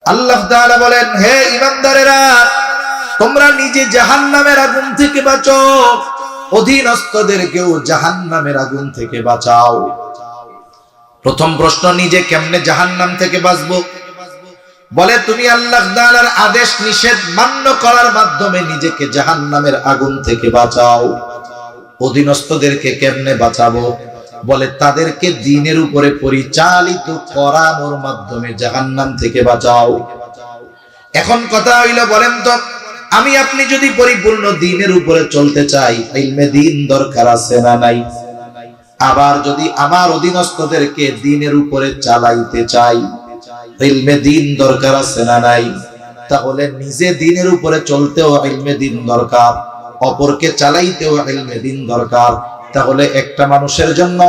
আল্লাহ তাআলা বলেন, হে ঈমানদারেরা, তোমরা নিজে জাহান্নামের আগুন থেকে বাঁচো, অধীনস্থদেরকেও জাহান্নামের আগুন থেকে বাঁচাও। প্রথম প্রশ্ন, নিজে কেমনে জাহান্নাম থেকে বাঁচবো? বলে, তুমি আল্লাহ তাআলার আদেশ নিষেধ মান্য করার মাধ্যমে নিজেকে জাহান্নামের আগুন থেকে বাঁচাও। অধীনস্থদেরকে কেমনে বাঁচাবো? বলে, তাদেরকে দ্বীনের উপরে পরিচালিত করানোর মাধ্যমে জাহান্নাম থেকে বাঁচাও। এখন কথা হইল, বলেন তো, আমি আপনি যদি পরিপূর্ণ দ্বীনের উপরে চলতে চাই, ইলমে দ্বীন দরকার আছে না নাই? আবার যদি আমার অধীনস্থদেরকে দ্বীনের উপরে চালাইতে চাই, ইলমে দ্বীন দরকার আছে না নাই? তাহলে নিজে দ্বীনের উপরে চলতেও ইলমে দ্বীন দরকার, অপরকে চালাইতেও ইলমে দ্বীন দরকার। তাহলে একটা মানুষের জন্য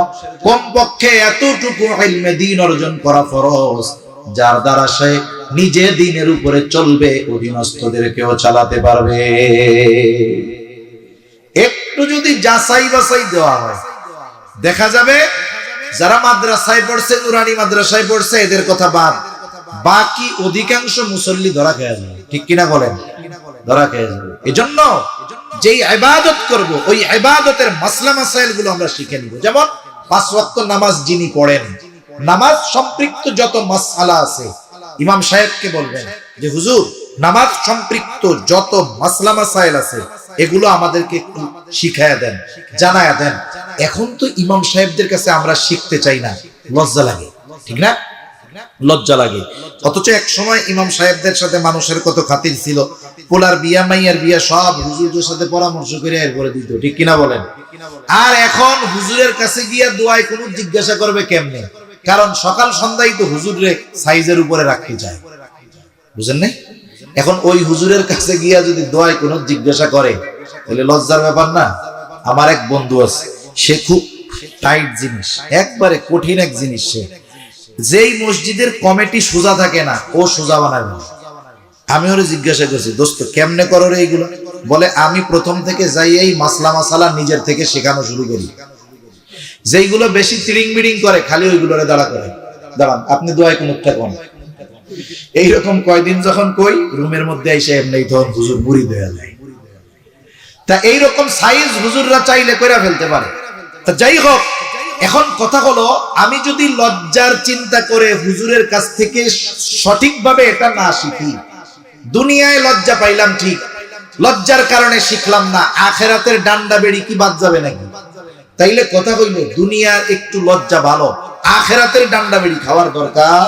কমপক্ষে এতটুকু ইলমে দ্বীন অর্জন করা ফরজ, যার দ্বারা সে নিজে দ্বীনের উপরে চলবে, অধীনস্থদেরকেও চালাতে পারবে। একটু যদি যাচাই বাছাই দেওয়া হয়, দেখা যাবে যারা মাদ্রাসায় পড়ছে, নুরানি মাদ্রাসায় পড়ছে, এদের কথা বাদ, বাকি অধিকাংশ মুসল্লি ধরা খেয়ে যাবে। ঠিক কিনা বলেন? ধরা খেয়ে যাবে। এজন্য যেই ইবাদত করব, ওই ইবাদতের মাসলা মাসাইল গুলো আমরা শিখে নিব। যেমন 5 ওয়াক্ত নামাজ যিনি পড়েন, নামাজ সম্পৃক্ত যত মাসআলা আছে, ইমাম সাহেবকে বলবেন যে হুজুর, নামাজ সম্পৃক্ত যত মাসলা মাসাইল আছে এগুলো আমাদেরকে একটু শিখায়া দেন, জানায়া দেন। এখন তো ইমাম সাহেবদের কাছে আমরা শিখতে চাই না, লজ্জা লাগে, ঠিক না? লজ্জা লাগে। অথচ এক সময় ইমাম সাহেবদের সাথে মানুষের কত খাতির ছিল, পোলার বিয়া, মাইয়ার বিয়া সব হুজুরদের সাথে পরামর্শ করে এরপরে দিত। ঠিক কিনা বলেন? আর এখন হুজুরের কাছে গিয়া দোয়ায় কোন জিজ্ঞাসা করবে কেমনে? কারণ সকাল সন্ধ্যায় তো হুজুরে সাইজের উপরে রাখতে চায়, বুঝেন নাই? এখন ওই হুজুরের কাছে গিয়া যদি দোয়ায় কোন জিজ্ঞাসা করে, তাহলে লজ্জার ব্যাপার না? আমার এক বন্ধু আছে, সে খুব টাইট জিনিস, একবারে কঠিন এক জিনিস। সে যেই মসজিদের কমিটি সোজা থাকে না, ও সোজা বানাবে না। আমি ওরে জিজ্ঞাসা করছি, দোস্ত কেমনে করো রে এইগুলো? বলে, আমি প্রথম থেকে যাই এই মাসলা মাসালা নিজের থেকে শেখানো শুরু করি। যেইগুলো বেশি তিরিং বিড়িং করে, খালি ওইগুলোরে দাঁড়া করে, দাঁড়ান আপনি দোয়ায় কোন একটা কোন। এইরকম কয়দিন যখন কই, রুমের মধ্যে এসে এমনি তখন হুজুর মুড়ি দেয়া যায়। তা এইরকম সাইজ হুজুররা চাইলে কইরা ফেলতে পারে। তা যাই হোক, এখন কথা হলো, আমি যদি লজ্জার চিন্তা করে হুজুরের কাছ থেকে সঠিকভাবে এটা না শিখি, দুনিয়ায় লজ্জা পাইলাম ঠিক, লজ্জার কারণে শিখলাম না, আখেরাতের ডান্ডা বেড়ি কি বাদ যাবে নাকি? তাইলে কথা হইল, দুনিয়ার একটু লজ্জা ভালো, আখেরাতের ডান্ডা বেড়ি খাওয়ার দরকার।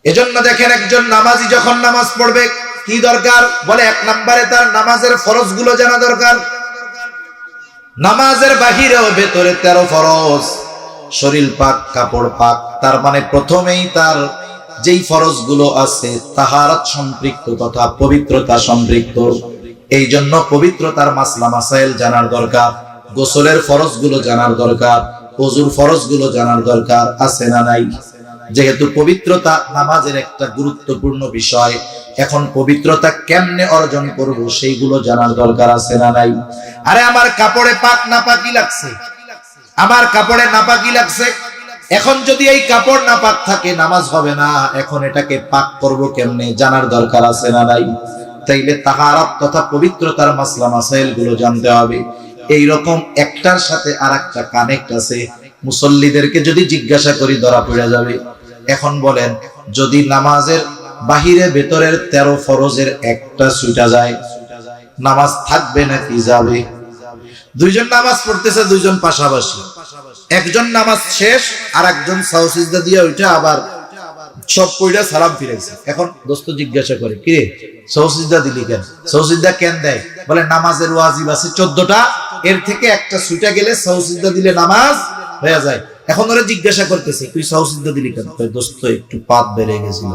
এজন্য দেখেন, একজন নামাজি যখন নামাজ পড়বে কি দরকার? বলে, 1 নম্বরে তার নামাজের ফরজ গুলো জানা দরকার। নামাজের বাহিরেও ভেতরে 13 ফরজ, শরীর পাক, কাপড় পাক। তার মানে প্রথমেই তার যেই ফরজ গুলো আছে তাহারাত সম্পৃক্ত তথা পবিত্রতা সম্পৃক্ত। এই জন্য পবিত্রতার মাসলা মাসাইল জানার দরকার, গোসলের ফরজ গুলো জানার দরকার, ওযুর ফরজ গুলো জানার দরকার, আছে না নাই? যেহেতু পবিত্রতা নামাজের একটা গুরুত্বপূর্ণ বিষয়, এখন পবিত্রতা কেমনে অর্জন করব সেইগুলো জানার দরকার, আছে না নাই? আরে আমার কাপড়ে পাক নাপাকি লাগছে, আমার কাপড়ে নাপাকি লাগছে, এখন যদি এই কাপড় নাপাক থাকে নামাজ হবে না। এখন এটাকে পাক করব কেমনে জানার দরকার, আছে না নাই? তাইলে তাহারাত তথা পবিত্রতার মাসলা মাসাইল গুলো জানতে হবে। এই রকম একটার সাথে আরেকটা কানেক্ট আছে। মুসল্লিদেরকে যদি জিজ্ঞাসা করি ধরা পড়ে যাবে। এখন বলেন, যদি নামাজের বাহিরে ভেতরের 13 ফরজের একটা ছুটা যায়, নামাজ থাকবে নাকি যাবে? দুইজন নামাজ পড়তেছে, দুইজন পাশাপাশি, একজন নামাজ শেষ আর একজন সাউসিজদা দিয়ে ওইটা আবার সব পয়টা সালাম ফিরাইছে। এখন দোস্ত জিজ্ঞাসা করে, কি রে সাউসিজদা দিলি কেন? সাউসিজদা কেন দেয়? বলে, নামাজের ওয়াজিব আছে 14টা, এর থেকে একটা ছুটা গেলে সাউসিজদা দিলে নামাজ হয়ে যায়। এখন ওরা জিজ্ঞাসা করতেছে, তুই সাউসিজদা দিলি কেন? দোস্ত একটু পাত বেড়ে গেছিল।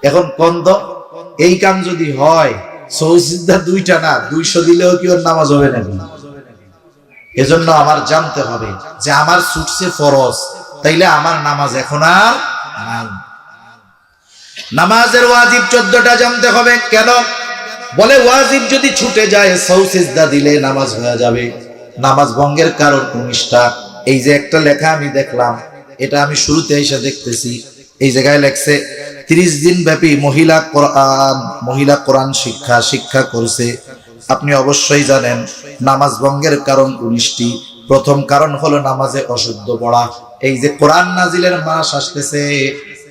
এখন কন্দ এই কাম যদি হয়, সাউসিজদা 2টা না 200 দিলেও কি ওর নামাজ হবে নাকি? এজন্য আমার জানতে হবে যে আমার ছুটছে ফরজ, তাইলে আমার নামাজ এখন আর নাই। নামাজের ওয়াজিব 14টা জানতে হবে। কেন? বলে, ওয়াজিব যদি ছুটে যায় সাউসিজদা দিলে নামাজ হয়ে যাবে। নামাজ ভঙ্গের কারণ 19টা। এই যে একটা লেখা আমি দেখলাম, এটা আমি শুরুতে এসে দেখতেছি এই জায়গায় লেখছে 30 দিন ব্যাপী মহিলা কোরআন শিক্ষা করছে। আপনি অবশ্যই জানেন নামাজ ভঙ্গের কারণ 19টি। প্রথম কারণ হলো নামাজে অশুদ্ধ পড়া। এই যে কোরআন নাজিলের মাস আসতেছে,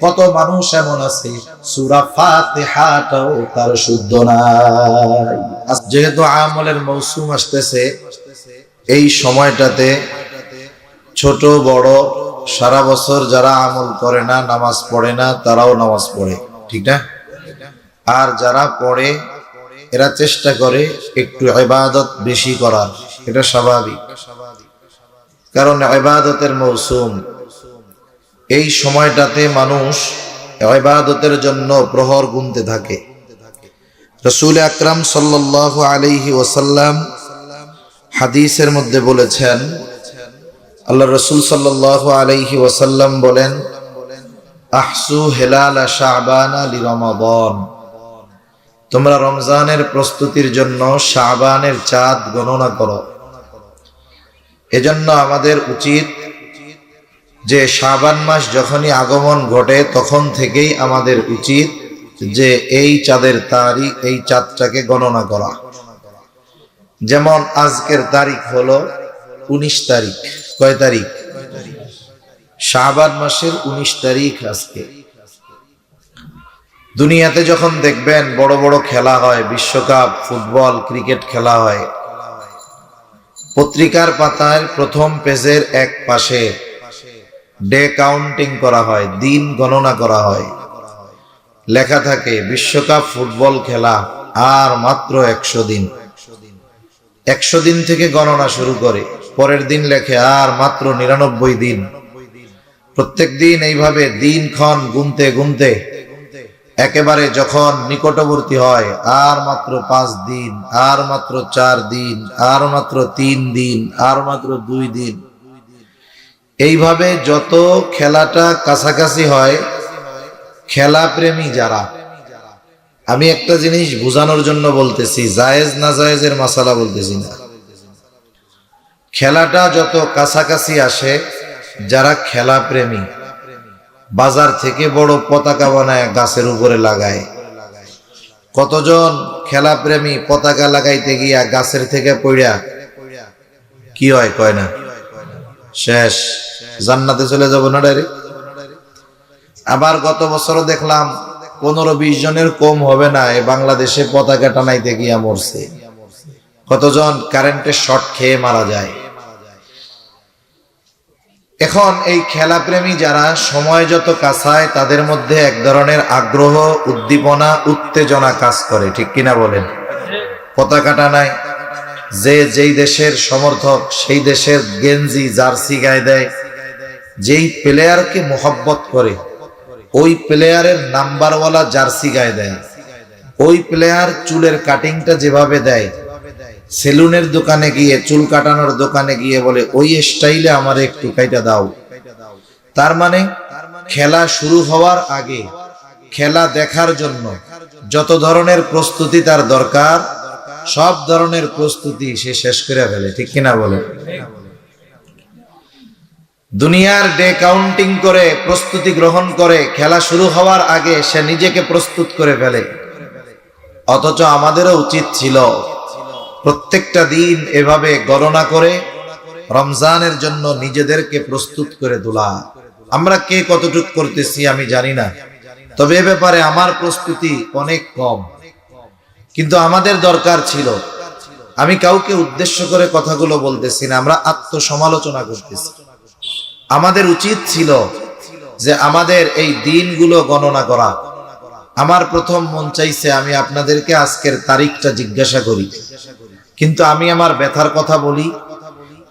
কত মানুষ এমন আছে সূরা ফাতিহাটাও তার শুদ্ধ নাই। যেহেতু আমলের মৌসুম আসতেছে, এই সময়টাতে ছোট বড় সারা বছর যারা আমল করে না, নামাজ পড়ে না, তারাও নামাজ পড়ে, ঠিক না? আর যারা পড়ে এরা চেষ্টা করে একটু ইবাদত বেশি করার, এটা স্বাভাবিক, কারণ ইবাদতের মৌসুম। এই সময়টাতে মানুষ ইবাদতের জন্য প্রহর গুনতে থাকে। রাসূল আকরাম সাল্লাল্লাহু আলাইহি ওয়াসাল্লাম হাদিসের মধ্যে বলেছেন, আল্লাহ রাসূল সাল্লাল্লাহু আলাইহি ওয়াসাল্লাম বলেন, আহসু হিলাল শাবান লিরমাদান, তোমরা রমজানের প্রস্তুতির জন্য শাবানের চাঁদ গণনা করো। এজন্য আমাদের উচিত যে শাবান মাস যখনই আগমন ঘটে তখন থেকেই আমাদের উচিত যে এই চাঁদের তারিখ, এই চাঁদটাকে গণনা করা। যেমন আজকের তারিখ হলো 19 তারিখ। কয় তারিখ? শাবান মাসের 19 তারিখ আজকে। দুনিয়াতে যখন দেখবেন বড় বড় খেলা হয়, বিশ্বকাপ, ফুটবল, ক্রিকেট খেলা হয়, পত্রিকার পাতায় প্রথম পেজের এক পাশে ডে কাউন্টিং করা হয়, দিন গণনা করা হয়। লেখা থাকে বিশ্বকাপ ফুটবল খেলা আর মাত্র 100 দিন। 100 দিন থেকে গণনা শুরু করে, পরের দিন লেখে আর মাত্র 99 দিন। প্রত্যেক দিন এইভাবে দিনক্ষণ গুনতে গুনতে একেবারে যখন নিকটবর্তী হয়, আর মাত্র 5 দিন, আর মাত্র 4 দিন, আর মাত্র 3 দিন, আর মাত্র 2 দিন, এইভাবে যত খেলাটা কাছাকাছি হয়, খেলা প্রেমী যারা, আমি একটা জিনিস বোঝানোর জন্য বলতেছি, জায়েজ না জায়েজের মাসালা বলতেছি না, খেলাটা যত কাছাকাছি আসে, যারা খেলা প্রেমী বাজার থেকে বড় পতাকা বানায় গাছের উপরে লাগায়। কতজন খেলা প্রেমী পতাকা লাগাইতে গিয়া গাছের থেকে পড়িয়া কি হয়, কয় না শেষ, জান্নাতে চলে যাব না ডাইরেক্ট। আবার গত বছরও দেখলাম 15-20 জনের কম হবে না এ বাংলাদেশে পতাকা টানাইতে গিয়া মরছে। কতজন কারেন্টের শর্ট খেয়ে মারা যায়। এখন এই খেলা প্রেমী যারা, সময় যত কাছায় তাদের মধ্যে এক ধরনের আগ্রহ, উদ্দীপনা, উত্তেজনা কাজ করে, ঠিক কিনা বলেন? পতাকা টানায়, যে যেই দেশের সমর্থক সেই দেশের গেঞ্জি জার্সি গায়ে দেয়, যেই প্লেয়ারকে মোহব্বত করে ওই প্লেয়ারের নাম্বারওয়ালা জার্সি গায়ে দেয়, ওই প্লেয়ার চুলের কাটিংটা যেভাবে দেয়, সেলুনের দোকানে গিয়ে, চুল কাটানোর দোকানে গিয়ে বলে ওই স্টাইলে আমার একটু কাইটা দাও। তার মানে খেলা শুরু হওয়ার আগে খেলা দেখার জন্য যত ধরনের প্রস্তুতি তার দরকার, সব ধরনের প্রস্তুতি সে শেষ করে ফেলে, ঠিক কিনা বলে? দুনিয়ার ডে কাউন্টিং করে প্রস্তুতি গ্রহণ করে, খেলা শুরু হওয়ার আগে সে নিজেকে প্রস্তুত করে ফেলে। অথচ আমাদেরও উচিত ছিল প্রত্যেকটা দিন এভাবে গণনা করে রমজানের জন্য নিজেদেরকে প্রস্তুত করে তোলা। আমরা কে কতটুকু করতেছি আমি জানি না, তবে এ ব্যাপারে আমার প্রস্তুতি অনেক কম, কিন্তু আমাদের দরকার ছিল। আমি কাউকে উদ্দেশ্য করে কথাগুলো বলতেছি না, আমরা আত্মসমালোচনা করতেছি। আমাদের উচিত ছিল যে আমাদের এই দিনগুলো গণনা করা। আমার প্রথম মন চাইছে আমি আপনাদেরকে আজকের তারিখটা জিজ্ঞাসা করি, কিন্তু আমি আমার ব্যথার কথা বলি।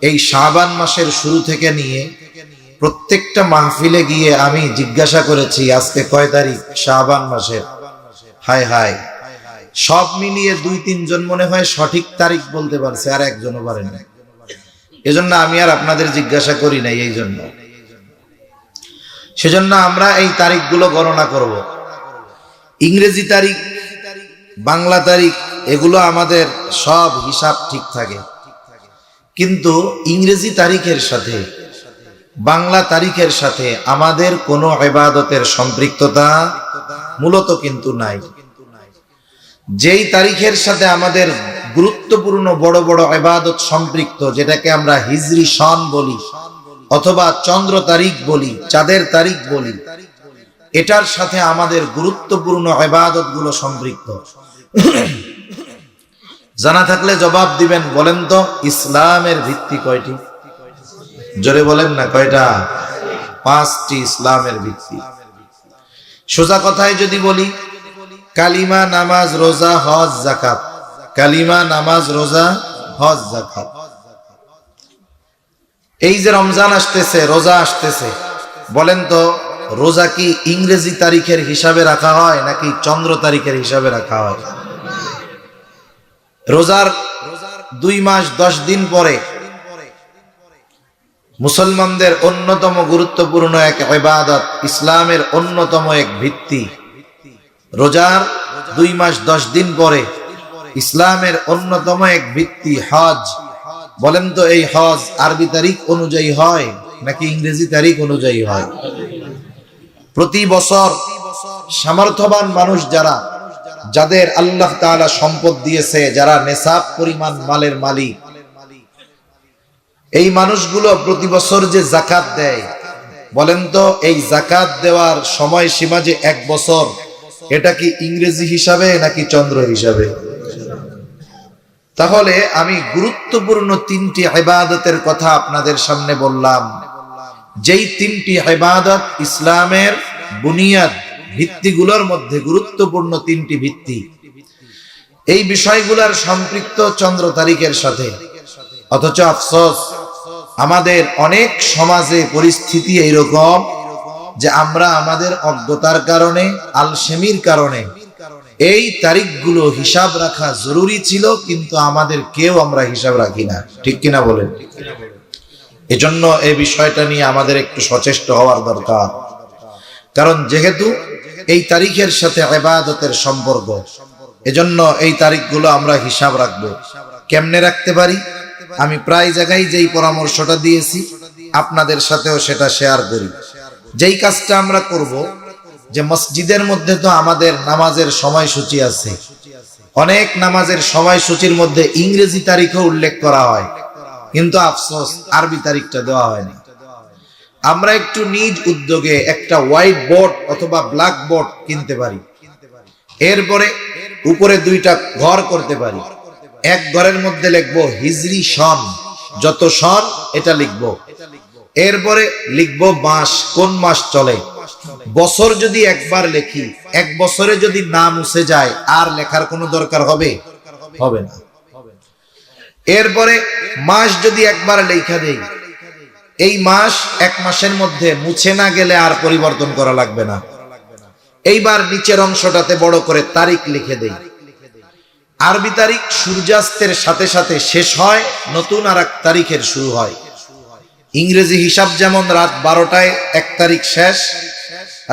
এই শাবান মাসের শুরু থেকে নিয়ে প্রত্যেকটা মাহফিলে গিয়ে আমি জিজ্ঞাসা করেছি আজকে কয় তারিখ শাবান মাসের। হায় হায়, সব মিলিয়ে 2-3 জন মনে হয় সঠিক তারিখ বলতে পারছে, আর একজনও পারে না। এজন্য আমি আর আপনাদের জিজ্ঞাসা করি নাই। এই জন্য সেজন্য আমরা এই তারিখগুলো গণনা করব। ইংরেজি তারিখ, বাংলা তারিখ, এগুলো আমাদের সব হিসাব ঠিক থাকে, কিন্তু ইংরেজি তারিখের সাথে বাংলা তারিখের সাথে আমাদের কোনো ইবাদতের সম্পৃক্ততা মূলত কিন্তু নাই। যেই তারিখের সাথে আমাদের গুরুত্বপূর্ণ বড় বড় ইবাদত সম্পৃক্ত, যেটাকে আমরা হিজরি সন বলি অথবা চন্দ্র তারিখ বলি, চাঁদের তারিখ বলি, এটার সাথে আমাদের গুরুত্বপূর্ণ ইবাদত গুলো সম্পৃক্ত। জানা থাকলে জবাব দিবেন। বলেন তো ইসলামের ভিত্তি কয়টি? জোরে বলেন না, কয়টা? 5টি ইসলামের ভিত্তি। সোজা কথায় যদি বলি, কালিমা, নামাজ, রোজা, হজ, যাকাত। কালিমা, নামাজ, রোজা, হজ, যাকাত। এই যে রমজান আসতেছে, রোজা আসতেছে, বলেন তো রোজা কি ইংরেজি তারিখের হিসাবে রাখা হয় নাকি চন্দ্র তারিখের হিসাবে রাখা হয়? রোজার 2 মাস 10 দিন পরে মুসলমানদের অন্যতম গুরুত্বপূর্ণ এক ইবাদত, ইসলামের অন্যতম এক ভিত্তি, রোজার 2 মাস 10 দিন পরে ইসলামের অন্যতম এক ভিত্তি হজ। বলেন তো এই হজ আরবি তারিখ অনুযায়ী হয় নাকি ইংরেজি তারিখ অনুযায়ী হয়? প্রতি বছর সামর্থ্যবান মানুষ যারা, যাদের আল্লাহ তাআলা সম্পদ দিয়েছে, যারা নেসাব পরিমাণ মালের মালিক, এই মানুষগুলো প্রতি বছর যে যাকাত দেয়, বলেন তো এই যাকাত দেওয়ার সময় সীমা যে 1 বছর, এটা কি ইংরেজি হিসাবে নাকি চন্দ্র হিসাবে? তাহলে আমি গুরুত্বপূর্ণ 3টি ইবাদতের কথা আপনাদের সামনে বললাম, যেই 3টি ইবাদত ইসলামের বুনিয়াদ, ভিত্তিগুলোর মধ্যে গুরুত্বপূর্ণ 3টি ভিত্তি। এই বিষয়গুলোর সম্পৃক্ত চন্দ্র তারিখের সাথে। অথচ আফসোস, আমাদের অনেক সমাজে পরিস্থিতি এইরকম যে আমরা আমাদের অজ্ঞতার কারণে, আলসেমির কারণে এই তারিখগুলো হিসাব রাখা জরুরি ছিল, কিন্তু আমাদের কেউ আমরা হিসাব রাখি না। ঠিক কিনা বলেন? এজন্য এই বিষয়টা নিয়ে আমাদের একটু সচেষ্ট হওয়ার দরকার। কারণ যেহেতু এই তারিখের সাথে ইবাদতের সম্পর্ক, এজন্য এই তারিখগুলো আমরা হিসাব রাখবো। কেমনে রাখতে পারি? আমি প্রায় জায়গায় যেই পরামর্শটা দিয়েছি আপনাদের সাথেও সেটা শেয়ার করি। যেই কাজটা আমরা করব, যে মসজিদের মধ্যে তো আমাদের নামাজের সময়সূচি আছে, অনেক নামাজের সময়সূচির মধ্যে ইংরেজি তারিখও উল্লেখ করা হয়, কিন্তু আফসোস আরবি তারিখটা দেওয়া হয়নি। আমরা একটু নিজ উদ্যোগে একটা হোয়াইট বোর্ড অথবা ব্ল্যাক বোর্ড কিনতে পারি, এরপরে উপরে 2টা ঘর করতে পারি। এক ঘরের মধ্যে লিখবো হিজরি সন, যত সন এটা লিখবো, এরপরে লিখবো মাস, কোন মাস চলে। বছর যদি একবার লিখি, 1 বছরে যদি নাম মুছে যায় আর লেখার কোনো দরকার হবে? হবে না। এরপরে মাস যদি একবার লেখা দেই, এই মাস 1 মাসের মধ্যে মুছে না গেলে আর পরিবর্তন করা লাগবে না। এইবার নিচের অংশটাতে বড় করে তারিখ লিখে দেই। আরবি তারিখ সূর্যাস্তের সাথে সাথে শেষ হয়, নতুন আর এক তারিখের শুরু হয়। ইংরেজি হিসাব যেমন রাত 12টায় 1 তারিখ শেষ,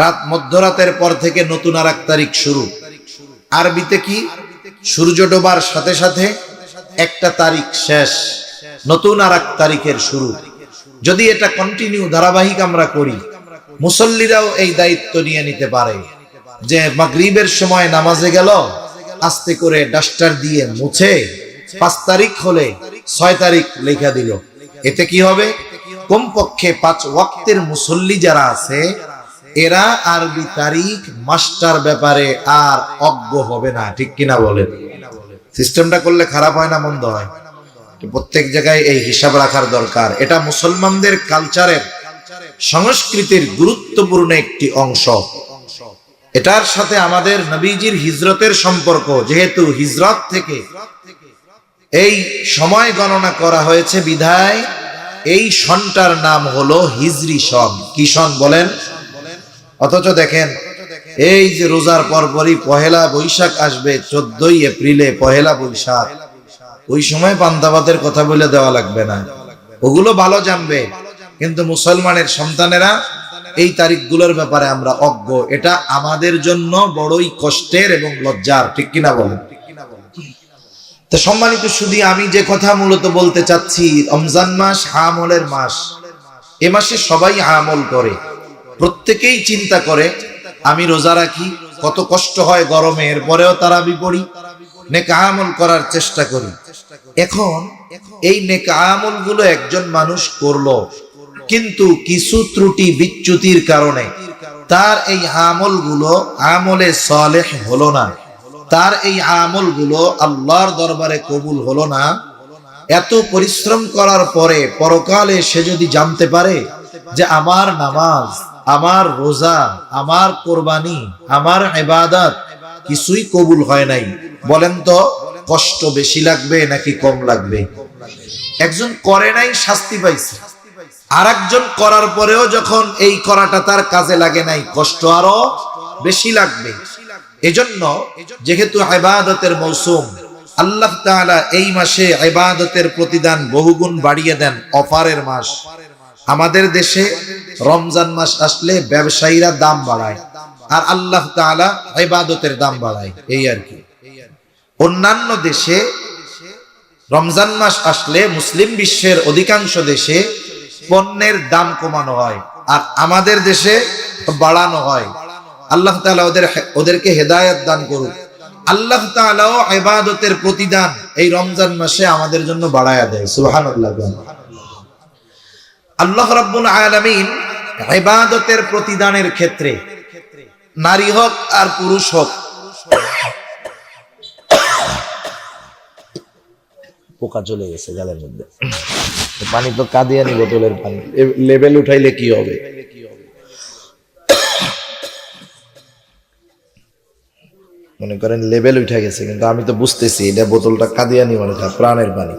রাত মধ্যরাতের পর থেকে নতুন আর এক তারিখ শুরু। আরবিতে কি? সূর্য ডোবার সাথে সাথে একটা তারিখ শেষ, নতুন আর এক তারিখের শুরু। যদি এটা কন্টিনিউ ধারাবাহিক আমরা করি, মুসল্লিরাও এই দায়িত্ব নিয়ে নিতে পারে যে মাগরিবের সময় নামাজে গেল, আস্তে করে ডাস্টার দিয়ে মুছে 5 তারিখ হলে 6 তারিখ লেখা দিল। এতে কি হবে? কমপক্ষে 5 ওয়াক্তের মুসল্লি যারা আছে, এরা আরবি তারিখ মাস্টার ব্যাপারে আর অজ্ঞ হবে না। ঠিক কিনা বলেন? সিস্টেমটা করলে খারাপ হয় না মন্দ হয়? প্রত্যেক জায়গায় এই হিসাব রাখার দরকার। এটা মুসলমানদের কালচারের, সংস্কৃতির গুরুত্বপূর্ণ একটি অংশ। এটার সাথে আমাদের নবীজির হিজরতের সম্পর্ক, যেহেতু হিজরত থেকে এই সময় গণনা করা হয়েছে বিধায় এই সনটার নাম হলো হিজরি সন। কি সন বলেন? অথচ দেখেন, এই যে রোজার পরপরই 1 বৈশাখ আসবে, 14 এপ্রিলে 1 বৈশাখ, ওই সময় পান্তাভাতের কথা বলে দেওয়া লাগবে না, ওগুলো ভালো জানবে, কিন্তু মুসলমানের সন্তানেরা এই তারিখগুলোর ব্যাপারে আমরা অজ্ঞ। এটা আমাদের জন্য বড়ই কষ্টের এবং লজ্জার। ঠিক কিনা বলেন? তো সম্মানিত সুধী, আমি যে কথা মূলত বলতে চাচ্ছি, রমজান মাস হামলের মাস। এ মাসে সবাই আমল করে, প্রত্যেকেই চিন্তা করে আমি রোজা রাখি, কত কষ্ট হয় গরমে, এরপরেও তারাবি পড়ি, নেক আমল করার চেষ্টা করি। এখন এই নেক আমল গুলো একজন মানুষ করলো, কিন্তু কিছু ত্রুটি বিচ্যুতির কারণে তার এই আমল গুলো আমলে সালেহ হলো না, তার এই আমল গুলো আল্লাহর দরবারে কবুল হলো না। এত পরিশ্রম করার পরে পরকালে সে যদি জানতে পারে যে আমার নামাজ, আমার রোজা, আমার কোরবানি, আমার ইবাদত কিছুই কবুল হয় নাই, বলেন তো কষ্ট বেশি লাগবে নাকি কম লাগবে? একজন করে নাই, শাস্তি পাইছে, আর একজন করার পরেও যখন এই করাটা তার কাজে লাগে নাই, কষ্ট আরো বেশি লাগবে। এজন্য যেহেতু ইবাদতের মৌসুম, আল্লাহ তাআলা এই মাসে ইবাদতের প্রতিদান বহুগুণ বাড়িয়ে দেন, অফারের মাস। আমাদের দেশে রমজান মাস আসলে ব্যবসায়ীরা দাম বাড়ায়, আর আল্লাহ তাআলা ইবাদতের দাম বাড়ায়, এই আর কি। অন্যান্য দেশে রমজান মাস আসলে মুসলিম বিশ্বের অধিকাংশ দেশে পণ্যের দাম কমানো হয়, আর আমাদের দেশে বাড়ানো হয়। আল্লাহ তাআলা ওদেরকে হেদায়েত দান করুক। আল্লাহ তাআলাও ইবাদতের প্রতিদান এই রমজান মাসে আমাদের জন্য বাড়ায়া দেয়, সুবহানাল্লাহ। আল্লাহ রাব্বুল আলামিন ইবাদতের প্রতিদানের ক্ষেত্রে নারী হোক আর পুরুষ হোক, পোকা চলে গেছে গালের মধ্যে, পানি তো কাদিয়ানি বোতলের পানি, লেভেল উঠাইলে কি হবে? মনে করেন লেভেল উঠে গেছে, কিন্তু আমি তো বুঝতেছি এটা বোতলটা কাদিয়ানি, মানে প্রাণের পানি।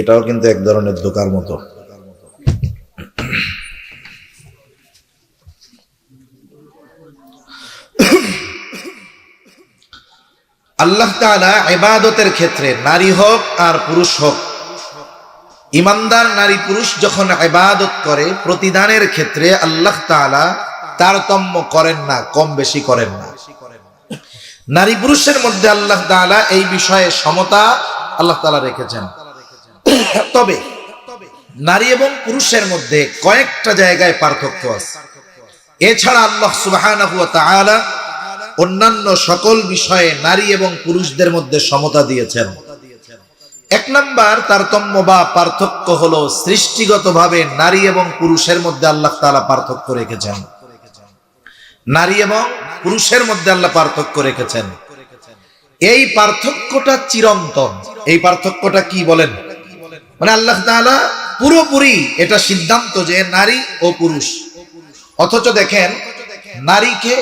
এটাও কিন্তু এক ধরনের ধোঁকার মতো। আল্লাহ তাআলা ইবাদতের ক্ষেত্রে নারী হোক আর পুরুষ হোক, ইমানদার নারী পুরুষ যখন ইবাদত করে, প্রতিদানের ক্ষেত্রে আল্লাহ তাআলা তারতম্য করেন না, কম বেশি করেন না। নারী পুরুষের মধ্যে আল্লাহ তাআলা এই বিষয়ে সমতা আল্লাহ তাআলা রেখেছেন। তবে নারী এবং পুরুষের মধ্যে কয়েকটা জায়গায় পার্থক্য আছে। এছাড়া আল্লাহ সুবহানাহু ওয়া তাআলা অন্যান্য সকল বিষয়ে নারী এবং পুরুষদের মধ্যে সমতা দিয়েছেন। এক নাম্বার তারতম্য বা পার্থক্য হলো সৃষ্টিগতভাবে নারী এবং পুরুষের মধ্যে আল্লাহ তাআলা পার্থক্য রেখেছেন। নারী এবং পুরুষের মধ্যে আল্লাহ পার্থক্য রেখেছেন। এই পার্থক্যটা চিরন্তন। এই পার্থক্যটা কি বলেন? মানে আল্লাহ তাআলা পুরোপুরি এটা সিদ্ধান্ত যে নারী ও পুরুষ। অথচ দেখেন নারীকে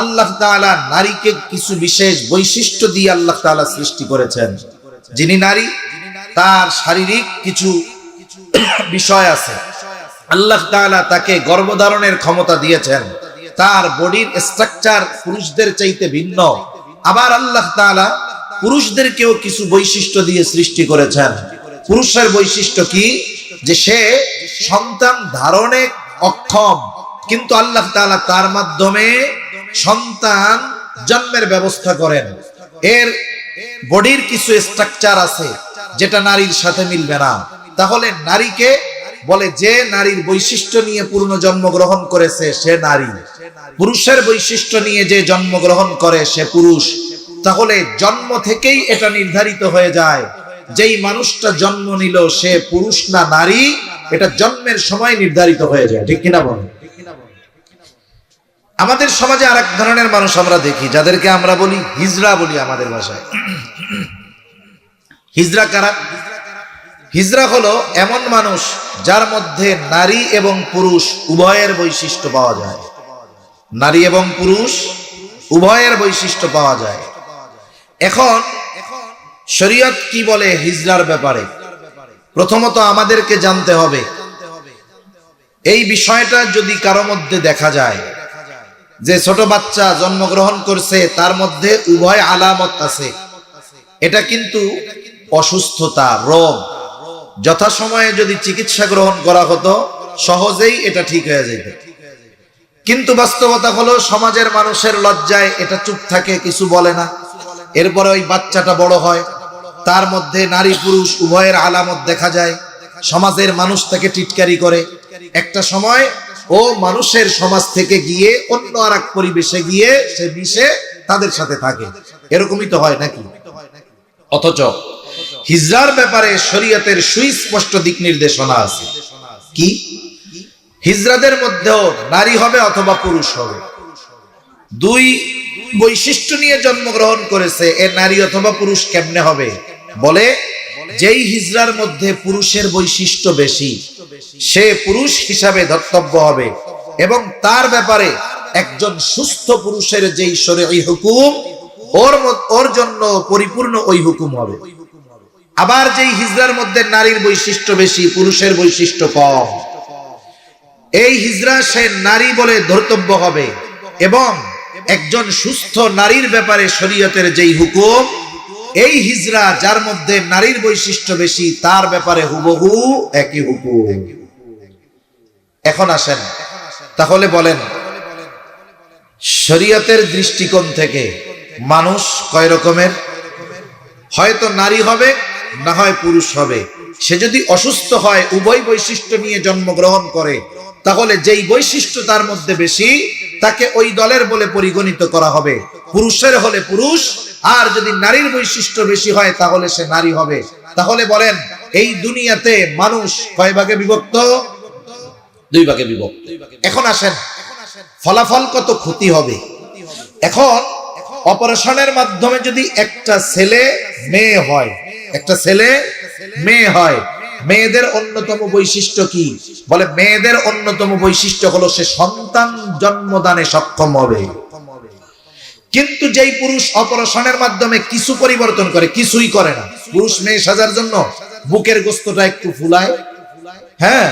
আল্লাহ তাআলা নারীকে কিছু বিশেষ বৈশিষ্ট্য দিয়ে আল্লাহ তাআলা সৃষ্টি করেছেন। যিনি নারী, তার শারীরিক কিছু বিষয় আছে। আল্লাহ তাআলা তাকে গর্ভধারণের ক্ষমতা দিয়েছেন, তার বডির স্ট্রাকচার পুরুষদের চাইতে ভিন্ন। আবার আল্লাহ তাআলা পুরুষদেরকেও কিছু বৈশিষ্ট্য দিয়ে সৃষ্টি করেছেন। পুরুষের বৈশিষ্ট্য কি? যে সে সন্তান ধারণে অক্ষম, কিন্তু আল্লাহ তাআলা তার মাধ্যমে সন্তান জন্মের ব্যবস্থা করেন। এর বডির কিছু স্ট্রাকচার আছে যেটা নারীর সাথে মিলবে না। তাহলে নারীকে বলে যে নারীর বৈশিষ্ট্য নিয়ে পূর্ণ জন্মগ্রহণ করেছে সে নারী, পুরুষের বৈশিষ্ট্য নিয়ে যে জন্মগ্রহণ করে সে পুরুষ। তাহলে জন্ম থেকেই এটা নির্ধারিত হয়ে যায় যেই মানুষটা জন্ম নিল সে পুরুষ না নারী, এটা জন্মের সময় নির্ধারিত হয়ে যায়। ঠিক কিনা বলেন? আমাদের সমাজে আরেক ধরনের মানুষ আমরা দেখি, যাদেরকে আমরা বলি হিজড়া বলি আমাদের ভাষায়। হিজড়া কারা? হিজড়া হলো এমন মানুষ যার মধ্যে নারী এবং পুরুষ উভয়ের বৈশিষ্ট্য পাওয়া যায়। নারী এবং পুরুষ উভয়ের বৈশিষ্ট্য পাওয়া যায়। এখন শরীয়ত কি বলে হিজড়ার ব্যাপারে? প্রথমত আমাদেরকে জানতে হবে এই বিষয়টা যদি কারো মধ্যে দেখা যায় যে ছোট বাচ্চা জন্মগ্রহণ করছে, তার মধ্যে উভয় আলামত আছে, এটা কিন্তু অসুস্থতা, রোগ। যথাসময়ে যদি চিকিৎসা গ্রহণ করা হতো সহজেই এটা ঠিক হয়ে যেত। কিন্তু বাস্তবতা হলো সমাজের মানুষের লজ্জায় এটা চুপ থাকে, কিছু বলে না। এরপরে ওই বাচ্চাটা বড় হয়, তার মধ্যে নারী পুরুষ উভয়ের আলামত দেখা যায়। সমাজের মানুষ তাকে টিটকারি করে, একটা সময় ও মানুষের সমাজ থেকে গিয়ে অন্য আর এক পরিবেশে গিয়ে সে মিশে তাদের সাথে থাকে। এরকমই তো হয় নাকি? অথচ হিজরার ব্যাপারে শরীয়তের সুস্পষ্ট দিক নির্দেশনা আছে। কি? হিজরাদের মধ্যেও নারী হবে অথবা পুরুষ হবে। দুই বৈশিষ্ট্য নিয়ে জন্মগ্রহণ করেছে, এ নারী অথবা পুরুষ কেমনে হবে? বলে যেই হিজরার মধ্যে পুরুষের বৈশিষ্ট্য বেশি সে পুরুষ হিসাবে ধর্তব্য হবে এবং তার ব্যাপারে একজন সুস্থ পুরুষের যেই শরঈ হুকুম ওর জন্য পরিপূর্ণ ওই হুকুম হবে। আবার যেই হিজরার মধ্যে নারীর বৈশিষ্ট্য বেশি পুরুষের বৈশিষ্ট্য কম, এই হিজরা সে নারী বলে ধর্তব্য হবে এবং একজন সুস্থ নারীর ব্যাপারে শরীয়তের যেই হুকুম, এই হিজরা যার মধ্যে নারীর বৈশিষ্ট্য বেশি তার ব্যাপারে হুবহু একই হুকুম। এখন আসেন, তাহলে বলেন শরীয়তের দৃষ্টিকোণ থেকে মানুষ কয় রকমের? হয়তো নারী হবে না হয় পুরুষ হবে। সে যদি অসুস্থ হয়, উভয় বৈশিষ্ট্য নিয়ে জন্মগ্রহণ করে, তাহলে যেই বৈশিষ্ট্য তার মধ্যে বেশি তাকে ওই দলের বলে পরিগণিত করা হবে। পুরুষের হলে পুরুষ, আর যদি নারীর বৈশিষ্ট্য বেশি হয় তাহলে সে নারী হবে। তাহলে বলেন এই দুনিয়াতে মানুষ কয় ভাগে বিভক্ত? দুই ভাগে বিভক্ত। এখন আসেন ফলাফল কত ক্ষতি হবে। এখন অপারেশনের মাধ্যমে যদি একটা ছেলে মেয়ে হয়, একটা ছেলে মেয়ে হয়, মেয়েদের অন্যতম বৈশিষ্ট্য কি? বলে মেয়েদের অন্যতম বৈশিষ্ট্য হলো সে সন্তান জন্মদানে সক্ষম হবে। কিন্তু যেই পুরুষ অপারেশনের মাধ্যমে কিছু পরিবর্তন করে, কিছুই করে না, পুরুষ মেয়ে সাজার জন্য বুকের গোস্তটা একটু ফুলায়, হ্যাঁ,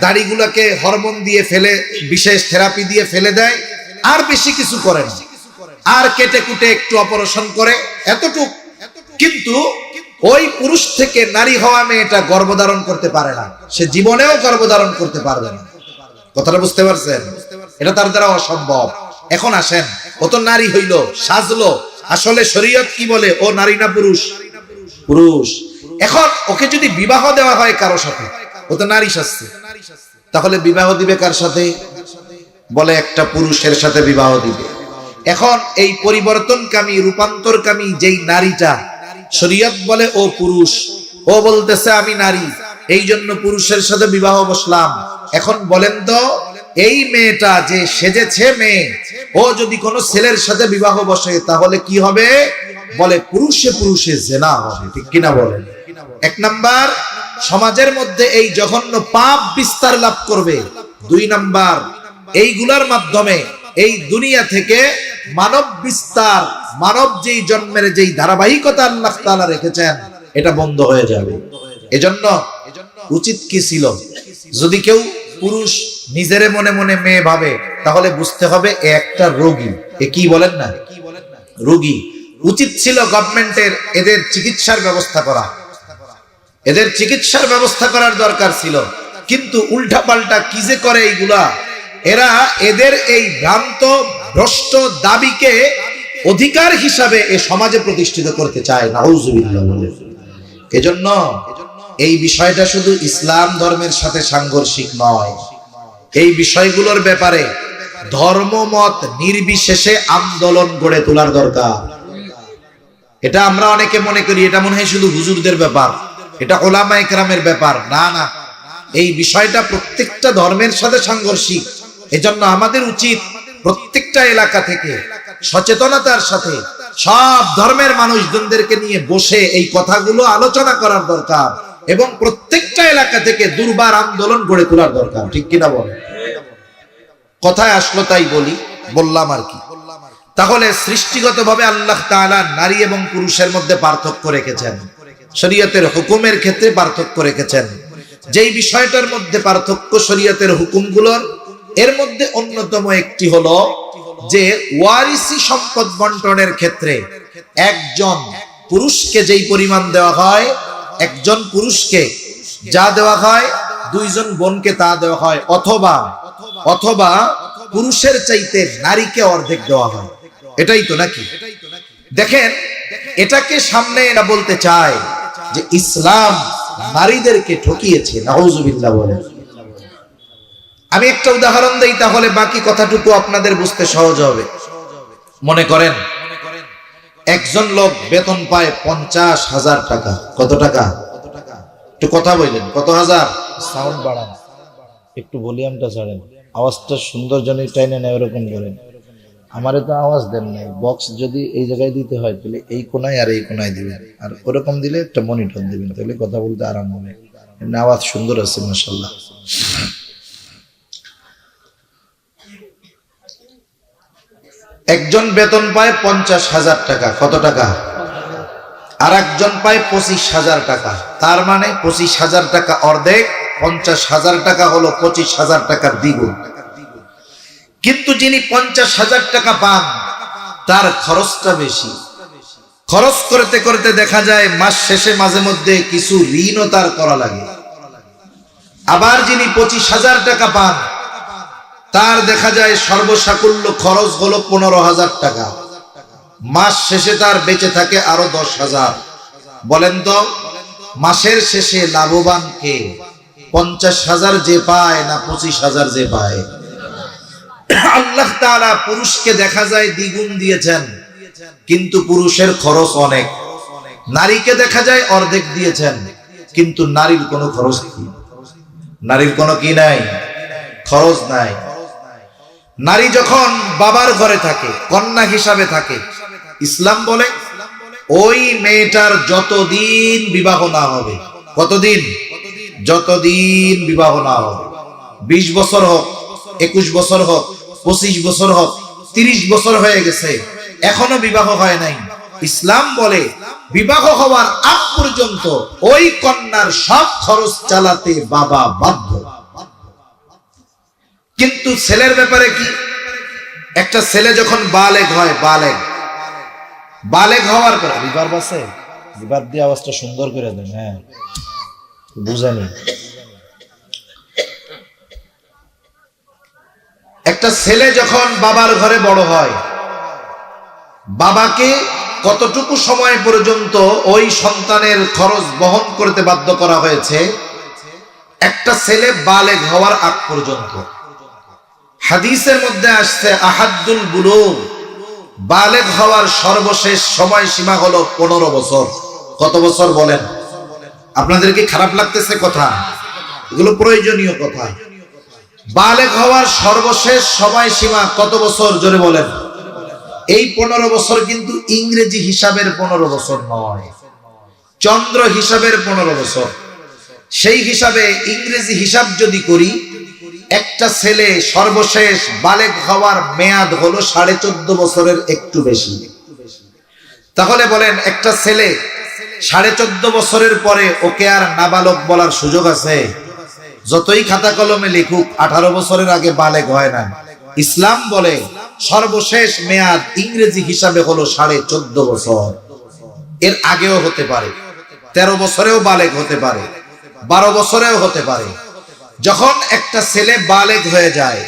দাড়িগুলোকে হরমোন দিয়ে ফেলে, বিশেষ থেরাপি দিয়ে ফেলে দেয়, আর বেশি কিছু করে না, আর কেটে কুটে একটু অপারেশন করে, এতটুক। কিন্তু ওই পুরুষ থেকে নারী হওয়া মেয়েটা গর্ভধারণ করতে পারে না, সে জীবনেও গর্ভধারণ করতে পারবে না। কথাটা বুঝতে পারছেন? এটা তার দ্বারা অসম্ভব। এখন আসেন, ও তো নারী হইল, সাজলো, আসলে শরীয়ত কি বলে? ও নারী না পুরুষ? পুরুষ। এখন ওকে যদি বিবাহ দেওয়া হয় কারো সাথে, ও তো নারী সাজছে, তাহলে বিবাহ দিবে কার সাথে? বলে একটা পুরুষের সাথে বিবাহ দিবে। এখন এই পরিবর্তনকামী রূপান্তরকামী যেই নারীটা, শরীয়ত বলে ও পুরুষ, ও বলতেছে আমি নারী, এই জন্য পুরুষের সাথে বিবাহ বসলাম। এখন বলেন তো এই মেয়েটা যে সেজেছে মেয়ে, ও যদি কোনো ছেলের সাথে বিবাহ বসে তাহলে কি হবে? বলে পুরুষে পুরুষে জেনা হবে। ঠিক কিনা বলেন? এক নাম্বার, সমাজের মধ্যে এই জঘন্য পাপ বিস্তার লাভ করবে। দুই নাম্বার, এইগুলার মাধ্যমে এই দুনিয়া থেকে মানব বিস্তার, মানব যেই জন্মের যেই ধারাবাহিকতা আল্লাহ তাআলা রেখেছেন এটা বন্ধ হয়ে যাবে। এজন্য উচিত কি ছিল, যদি কেউ পুরুষ নিজেরে মনে মনে মেয়ে ভাবে তাহলে বুঝতে হবে এ একটা রোগী। এ কি বলেন না, রোগী। উচিত ছিল গভর্নমেন্টের এদের চিকিৎসার ব্যবস্থা করা, এদের চিকিৎসার ব্যবস্থা করার দরকার ছিল। কিন্তু উল্টা পাল্টা কি যে করে এইগুলা, এরা এদের এই ভ্রান্ত ভ্রষ্ট দাবিকে অধিকার হিসাবে এ সমাজে প্রতিষ্ঠিত করতে চায়। নাউজুবিল্লাহ। এজন্য এই বিষয়টা শুধু ইসলাম ধর্মের সাথে সাংঘর্ষিক নয়, এই বিষয়গুলোর ব্যাপারে ধর্মমত নির্বিশেষে আন্দোলন গড়ে তোলার দরকার। এটা আমরা অনেকে মনে করি এটা মনে হয় শুধু হুজুরদের ব্যাপার, এটা ওলামা ইকরামের ব্যাপার। না না, এই বিষয়টা প্রত্যেকটা ধর্মের সাথে সাংঘর্ষিক। এজন্য আমাদের উচিত প্রত্যেকটা এলাকা থেকে সচেতনতার সাথে সব ধর্মের মানুষজনদেরকে নিয়ে বসে এই কথাগুলো আলোচনা করার দরকার এবং প্রত্যেকটা এলাকা থেকে দুর্বার আন্দোলন গড়ে তোলার দরকার। ঠিক কিনা বলেন? কথায় আসলো তাই বললাম আর কি। তাহলে সৃষ্টিগতভাবে আল্লাহ তাআলা নারী এবং পুরুষের মধ্যে পার্থক্য রেখেছেন, শরীয়তের হুকুমের ক্ষেত্রে পার্থক্য রেখেছেন। যেই বিষয়টার মধ্যে পার্থক্য শরীয়তের হুকুমগুলোর, এর মধ্যে অন্যতম একটি হলো যে ওয়ারিসি সম্পদ বন্টনের ক্ষেত্রে একজন পুরুষকে যেই পরিমাণ দেওয়া হয়, একজন পুরুষকে যা দেওয়া হয় দুইজন বোনকে তা দেওয়া হয়, অথবা পুরুষের চাইতে নারীকে অর্ধেক দেওয়া হয়। এটাই তো নাকি? দেখেন এটাকে সামনে এরা বলতে চায় যে ইসলাম নারীদেরকে ঠকিয়েছে, নাউজুবিল্লাহ বলে। আমি একটা উদাহরণ দেই, তাহলে বাকি কথাটুকু আপনাদের বুঝতে সহজ হবে। মনে করেন একজন লোক বেতন পায় 50,000 টাকা। কত টাকা? একটু কথা বললেন, কত হাজার? সাউন্ড বাড়ান, একটু ভলিউমটা ছাড়েন, আওয়াজটা সুন্দর জনের টাইনে নেয় ওরকম করেন। আমারে তো আওয়াজ দেন নাই, বক্স যদি এই জায়গায় দিতে হয় তাহলে এই কোনায় আর এই কোনায় দিবেন, আর ওরকম দিলে একটা মনিটর দিবেন, তাহলে কথা বলতে আরাম হবে। এমনি আওয়াজ সুন্দর আছে মাশাআল্লাহ। একজন বেতন পায় 50,000 টাকা। কত টাকা? আর একজন পায় 25,000 টাকা। তার মানে 25,000 টাকা অর্ধেক, 50,000 টাকা হলো 25,000 টাকার দ্বিগুণ। কিন্তু যিনি 50,000 টাকা পান তার খরচটা বেশি। খরচ করতে করতে দেখা যায় মাস শেষে মাঝে মধ্যে কিছু ঋণও তার করা লাগে। আবার যিনি 25,000 টাকা পান তার দেখা যায় সর্বসাকুল্য খরচ হলো 15,000 টাকা। মাস শেষে তার বেঁচে থাকে আরো 10,000। বলেন তো মাসের শেষে লাভবান কে? 50,000 যে পায় না 25,000 যে পায়? আল্লাহ তাআলা পুরুষকে দেখা যায় দ্বিগুণ দিয়েছেন, কিন্তু পুরুষের খরচ অনেক। নারীকে দেখা যায় অর্ধেক দিয়েছেন, কিন্তু নারীর কোনো খরচ নেই। নারীর কোনো কি নাই? খরচ নাই। নারী যখন বাবার ঘরে থাকে, কন্যা হিসাবে থাকে, ইসলাম বলে ওই মেয়েটার যতদিন বিবাহ না হবে, কতদিন? যতদিন বিবাহ না হবে, 20 বছর হোক, 21 বছর হোক, 25 বছর হোক, 30 বছর হয়ে গেছে, এখনো বিবাহ হয় নাই, ইসলাম বলে বিবাহ হওয়ার আগ পর্যন্ত ওই কন্যার সব খরচ চালাতে বাবা বাধ্য। কিন্তু ছেলের ব্যাপারে কি? একটা ছেলে যখন বালেগ হয়, বালেগ হওয়ার পর রিভার্ব আছে, রিভার্ব দিয়ে আওয়াজটা সুন্দর করে দেন। হ্যাঁ, বুঝানি। একটা ছেলে যখন বাবার ঘরে বড় হয়, বাবাকে কতটুকু সময় পর্যন্ত ওই সন্তানের খরচ বহন করতে বাধ্য করা হয়েছে? একটা ছেলে বালেগ হওয়ার আগ পর্যন্ত। হাদিসের মধ্যে আসছে আহাদ্দুল বুলুগ, বালেগ হওয়ার সর্বশেষ সময় সীমা হলো 15 বছর। কত বছর বলেন? আপনাদের কি খারাপ লাগতেছে কথা? এগুলো প্রয়োজনীয় কথা। বালেগ হওয়ার সর্বশেষ সময় সীমা কত বছর? জোরে বলেন। এই 15 বছর কিন্তু ইংরেজি হিসাবের 15 বছর নয়, চন্দ্র হিসাবের 15 বছর। সেই হিসাবে ইংরেজি হিসাব যদি করি, একটা ছেলে সর্বশেষ বালেগ হওয়ার মেয়াদ হলো 14.5 বছরের একটু বেশি। তাহলে বলেন একটা ছেলে 14.5 বছরের পরে ওকে আর নাবালক বলার সুযোগ আছে? যতই খাতা কলমে লিখুক, 18 বছরের আগে বালেগ হয় না। ইসলাম বলে সর্বশেষ মেয়াদ ইংরেজি হিসাবে হলো 14.5 বছর। এর আগেও হতে পারে, 13 বছরেও বালেগ হতে পারে, 12 বছরেও হতে পারে। যখন একটা ছেলে বালেগ হয়ে যায়,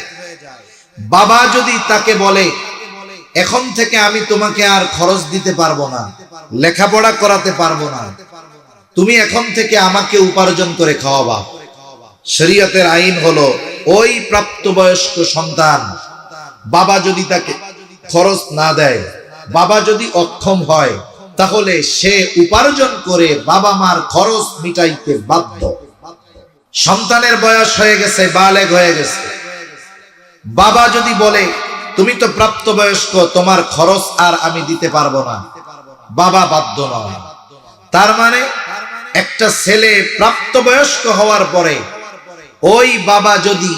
বাবা যদি তাকে বলে এখন থেকে আমি তোমাকে আর খরচ দিতে পারবো না, লেখাপড়া করাতে পারবো না, তুমি এখন থেকে আমাকে উপার্জন করে খাওয়াবা। শরীয়তের আইন হলো ওই প্রাপ্তবয়স্ক সন্তান বাবা যদি তাকে খরচ না দেয়, বাবা যদি অক্ষম হয়, তাহলে সে উপার্জন করে বাবা মার খরচ মিটাইতে বাধ্য। সন্তানের বয়স হয়ে গেছে, বালেগ হয়ে গেছে, বাবা যদি বলে তুমি তো প্রাপ্তবয়স্ক, তোমার খরচ আর আমি দিতে পারবো না, বাবা বাধ্য নয়। তার মানে একটা ছেলে প্রাপ্তবয়স্ক হওয়ার পরে ওই বাবা যদি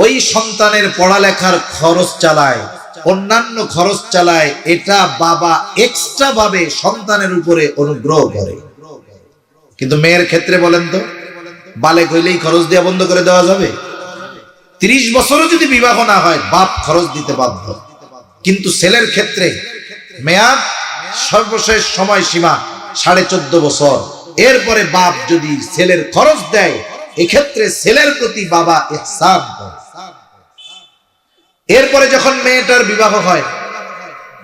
ওই সন্তানের পড়ালেখার খরচ চালায়, অন্যান্য খরচ চালায়, এটা বাবা এক্সট্রা ভাবে সন্তানের উপরে অনুগ্রহ করে। কিন্তু মেয়ের ক্ষেত্রে বলেন তো, বালেগ হইলেই খরচ দেওয়া বন্ধ করে দেওয়া যাবে? 30 বছরও যদি বিবাহ না হয়, বাপ খরচ দিতে বাধ্য। কিন্তু ছেলের ক্ষেত্রে মেয়াদ সর্বশেষ সময় সীমা 14.5 বছর। এরপরে বাপ যদি ছেলের খরচ দেয়, এক্ষেত্রে ছেলের প্রতি বাবা ইহসান করে। এরপরে যখন মেয়েটার বিবাহ হয়,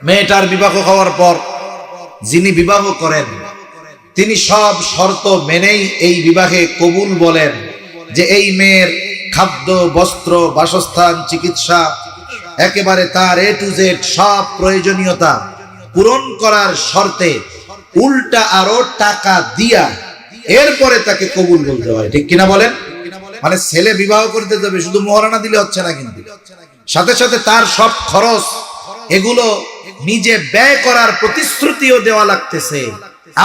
মেয়েটার বিবাহ হওয়ার পর যিনি বিবাহ করেন তিনি সব শর্ত মেনেই এই বিবাহে কবুল বলেন যে এই মেয়ের খাদ্য, বস্ত্র, বাসস্থান, চিকিৎসা একেবারে তার A to Z সব প্রয়োজনীয়তা পূরণ করার শর্তে উল্টা আরো টাকা দিয়া এরপরে তাকে কবুল বলতে হয়, ঠিক কিনা বলেন? মানে ছেলে বিবাহ করতে যাবে, শুধু মোহরানা দিলে হচ্ছে না, কিন্তু সাথে সাথে তার সব খরচ এগুলো নিজে ব্যয় করার প্রতিশ্রুতিও দেওয়া লাগতেছে,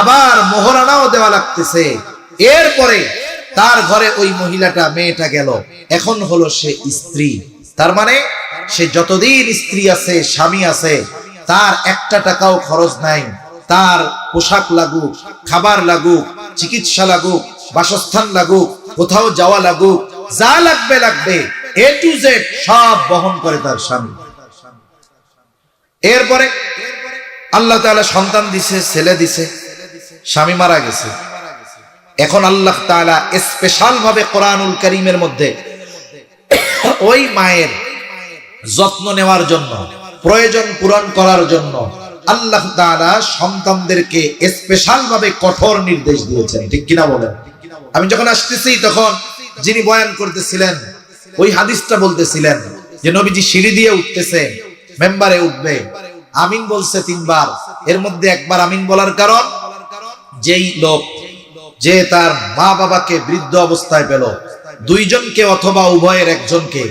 আবার মোহরানাও দেওয়া লাগতেছে। এরপরে তার ঘরে ওই মহিলাটা, মেয়েটা গেল, এখন হলো সে স্ত্রী। তার মানে সে যতদিন স্ত্রী আছে, স্বামী আছে, তার একটা টাকাও খরচ নাই। তার পোশাক লাগুক, খাবার লাগুক, চিকিৎসা লাগুক, বাসস্থান লাগুক, কোথাও যাওয়া লাগুক, যা লাগবে লাগবে A to Z সব বহন করে তার স্বামী। এরপরে আল্লাহ তাআলা সন্তান দিছে, ছেলে দিছে, স্বামী মারা গেছে। এখন আল্লাহ তাআলা স্পেশাল ভাবে কোরআনুল কারীমের মধ্যে ওই মায়ের যত্ন নেওয়ার জন্য, প্রয়োজন পূরণ করার জন্য আল্লাহ তাআলা সন্তানদেরকে স্পেশাল ভাবে কঠোর নির্দেশ দিয়েছেন, ঠিক কিনা বলেন? আমি যখন আসতেছি তখন যিনি বয়ান করতেছিলেন ওই হাদিসটা বলতেছিলেন যে নবীজি সিঁড়ি দিয়ে উঠতেছে, মেম্বারে উঠবে, আমিন বলছে 3 বার। এর মধ্যে একবার আমিন বলার কারণ, যেই লোক যে তার মা বাবাকে বৃদ্ধ অবস্থায় পেল, 2 জনকে অথবা উভয়ের একজনকে,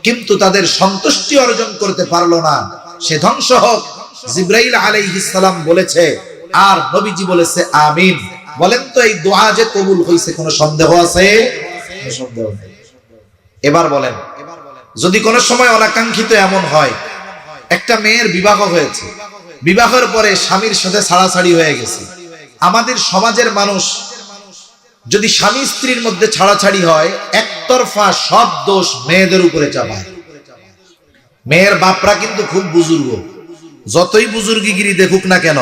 কিন্তু তাদের সন্তুষ্টি অর্জন করতে পারলো না, সে ধ্বংস হোক। জিবরাইল আলাইহিস সালাম বলেছে আর নবীজি বলেছে আমিন। বলেন তো এই দোয়া যে কবুল হইছে কোনো সন্দেহ আছে? সন্দেহ নেই। এবার বলেন, যদি কোনো সময় অনাকাঙ্ক্ষিত এমন হয় একটা মেয়ের বিবাহ হয়েছে, বিবাহের পরে স্বামীর সাথে ছাড়াছাড়ি হয়ে গেছে, আমাদের সমাজের মানুষ যদি স্বামী স্ত্রীর মধ্যে ছাড়াছাড়ি হয় একতরফা সব দোষ মেয়েদের উপরে চাপায়। মেয়ের বাপরা কিন্তু খুব বুজুর্গ, যতই বুজুর্গিগিরি দেখুক না কেন,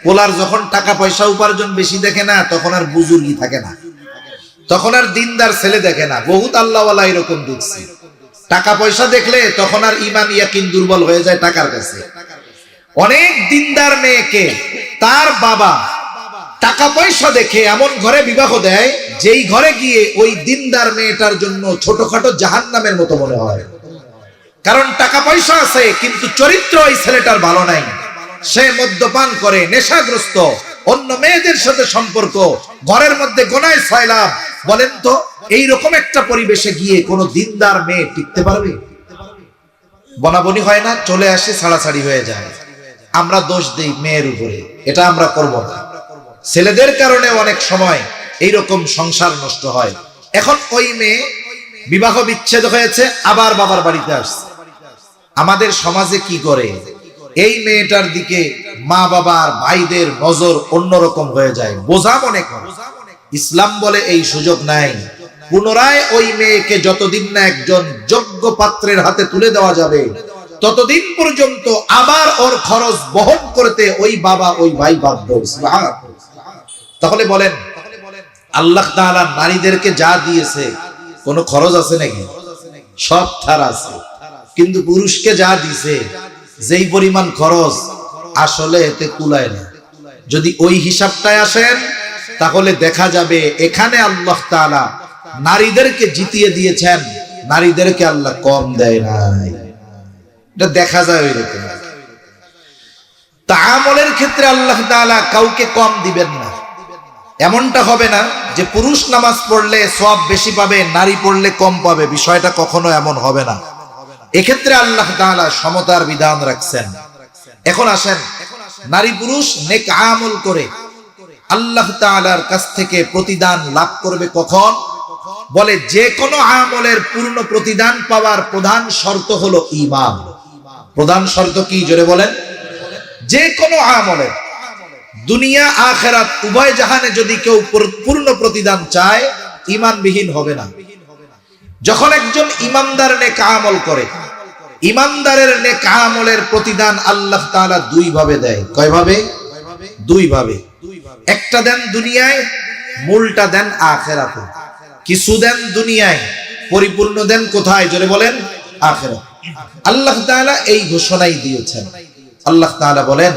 পোলার যখন টাকা পয়সা উপার্জন বেশি দেখে না তখন আর বুজুর্গি থাকে না, তখন আর দিনদার ছেলে দেখে না। বহুত আল্লাহওয়ালা এরকম দেখছি, টাকা পয়সা দেখলে তখন আর ঈমান ইয়াকিন দুর্বল হয়ে যায় টাকার কাছে। অনেক দিনদার মেয়েকে তার বাবা টাকা পয়সা দেখে এমন ঘরে বিবাহ দেয় যেই ঘরে গিয়ে ওই দিনদার মেয়েটার জন্য ছোটখাটো জাহান্নামের মতো মনে হয়। কারণ টাকা পয়সা আছে কিন্তু চরিত্র ওই ছেলেটার ভালো নাই, সে মদ্যপান করে, নেশাগ্রস্ত, অন্য মেয়েদের সাথে সম্পর্ক, ঘরের মধ্যে গোনায় সয়লাভ। বলেন তো এইরকম একটা পরিবেশে গিয়ে কোন দিনদার মেয়ে টিকতে পারবে? বনাবনি হয় না, চলে আসে, ছাড়াছাড়ি হয়ে যায়। আমরা দোষ দেই মেয়ের উপরে, এটা আমরা করব না। ছেলেদের কারণে অনেক সময় এইরকম সংসার নষ্ট হয়। এখন ওই মেয়ে বিবাহ বিচ্ছেদ হয়েছে, আবার বাবার বাড়িতে আসছে। আমাদের সমাজে কি করে, এই মেয়েটার দিকে মা বাবার ভাইদের নজর অন্যরকম হয়ে যায়, বোঝা মনে করে। ইসলাম বলে এই সুযোগ নাই। পুনরায় ওই মেয়েকে যতদিন না একজন যোগ্য পাত্রের হাতে তুলে দেওয়া যাবে ততদিন পর্যন্ত আবার ওর খরচ বহন করতে ওই বাবা ওই ভাই বাধ্য। তাহলে বলেন আল্লাহ তাআলা নারীদেরকে যা দিয়েছে কোনো খরচ আছে নাকি? সব ছাড় আছে। কিন্তু পুরুষকে যা দিয়েছে যেই পরিমাণ খরচ আসলে এতে কুলায় না। যদি ওই হিসাবটায় আসেন তাহলে দেখা যাবে এখানে আল্লাহ তাআলা নারীদেরকে জিতিয়ে দিয়েছেন, নারীদেরকে আল্লাহ কম দেয় নাই। এটা দেখা যায় ওইরকম। তাআমুলের ক্ষেত্রে আল্লাহ তাআলা কাউকে কম দিবেন না। এমনটা হবে না যে পুরুষ নামাজ পড়লে সওয়াব বেশি পাবে, নারী পড়লে কম পাবে, বিষয়টা কখনো এমন হবে না। এক্ষেত্রে আল্লাহ তাআলা সমতার বিধান রাখছেন। এখন আসেন, নারী পুরুষ নেক আমল করে আল্লাহ তাআলার কাছ থেকে প্রতিদান লাভ করবে কখন? বলে যে কোনো আমলের পূর্ণ প্রতিদান পাওয়ার প্রধান শর্ত হলো ঈমান। প্রধান শর্ত কি জোরে বলেন? যে কোনো আমলের দুনিয়া আখিরাত উভয় জাহানে যদি কেউ পূর্ণ প্রতিদান চায় ঈমানবিহীন হবে না। যখন একজন ঈমানদার নেক আমল করে, ঈমানদারের নেক আমলের প্রতিদান আল্লাহ তাআলা 2 ভাবে দেয়। কয় ভাবে? 2 ভাবে। একটা দেন দুনিয়ায়, মূলটা দেন আখিরাতে। কিছু দেন দুনিয়ায়, পরিপূর্ণ দেন কোথায় জোরে বলেন? আখিরাত। আল্লাহ তাআলা এই ঘোষণাই দিয়েছেন। আল্লাহ তাআলা বলেন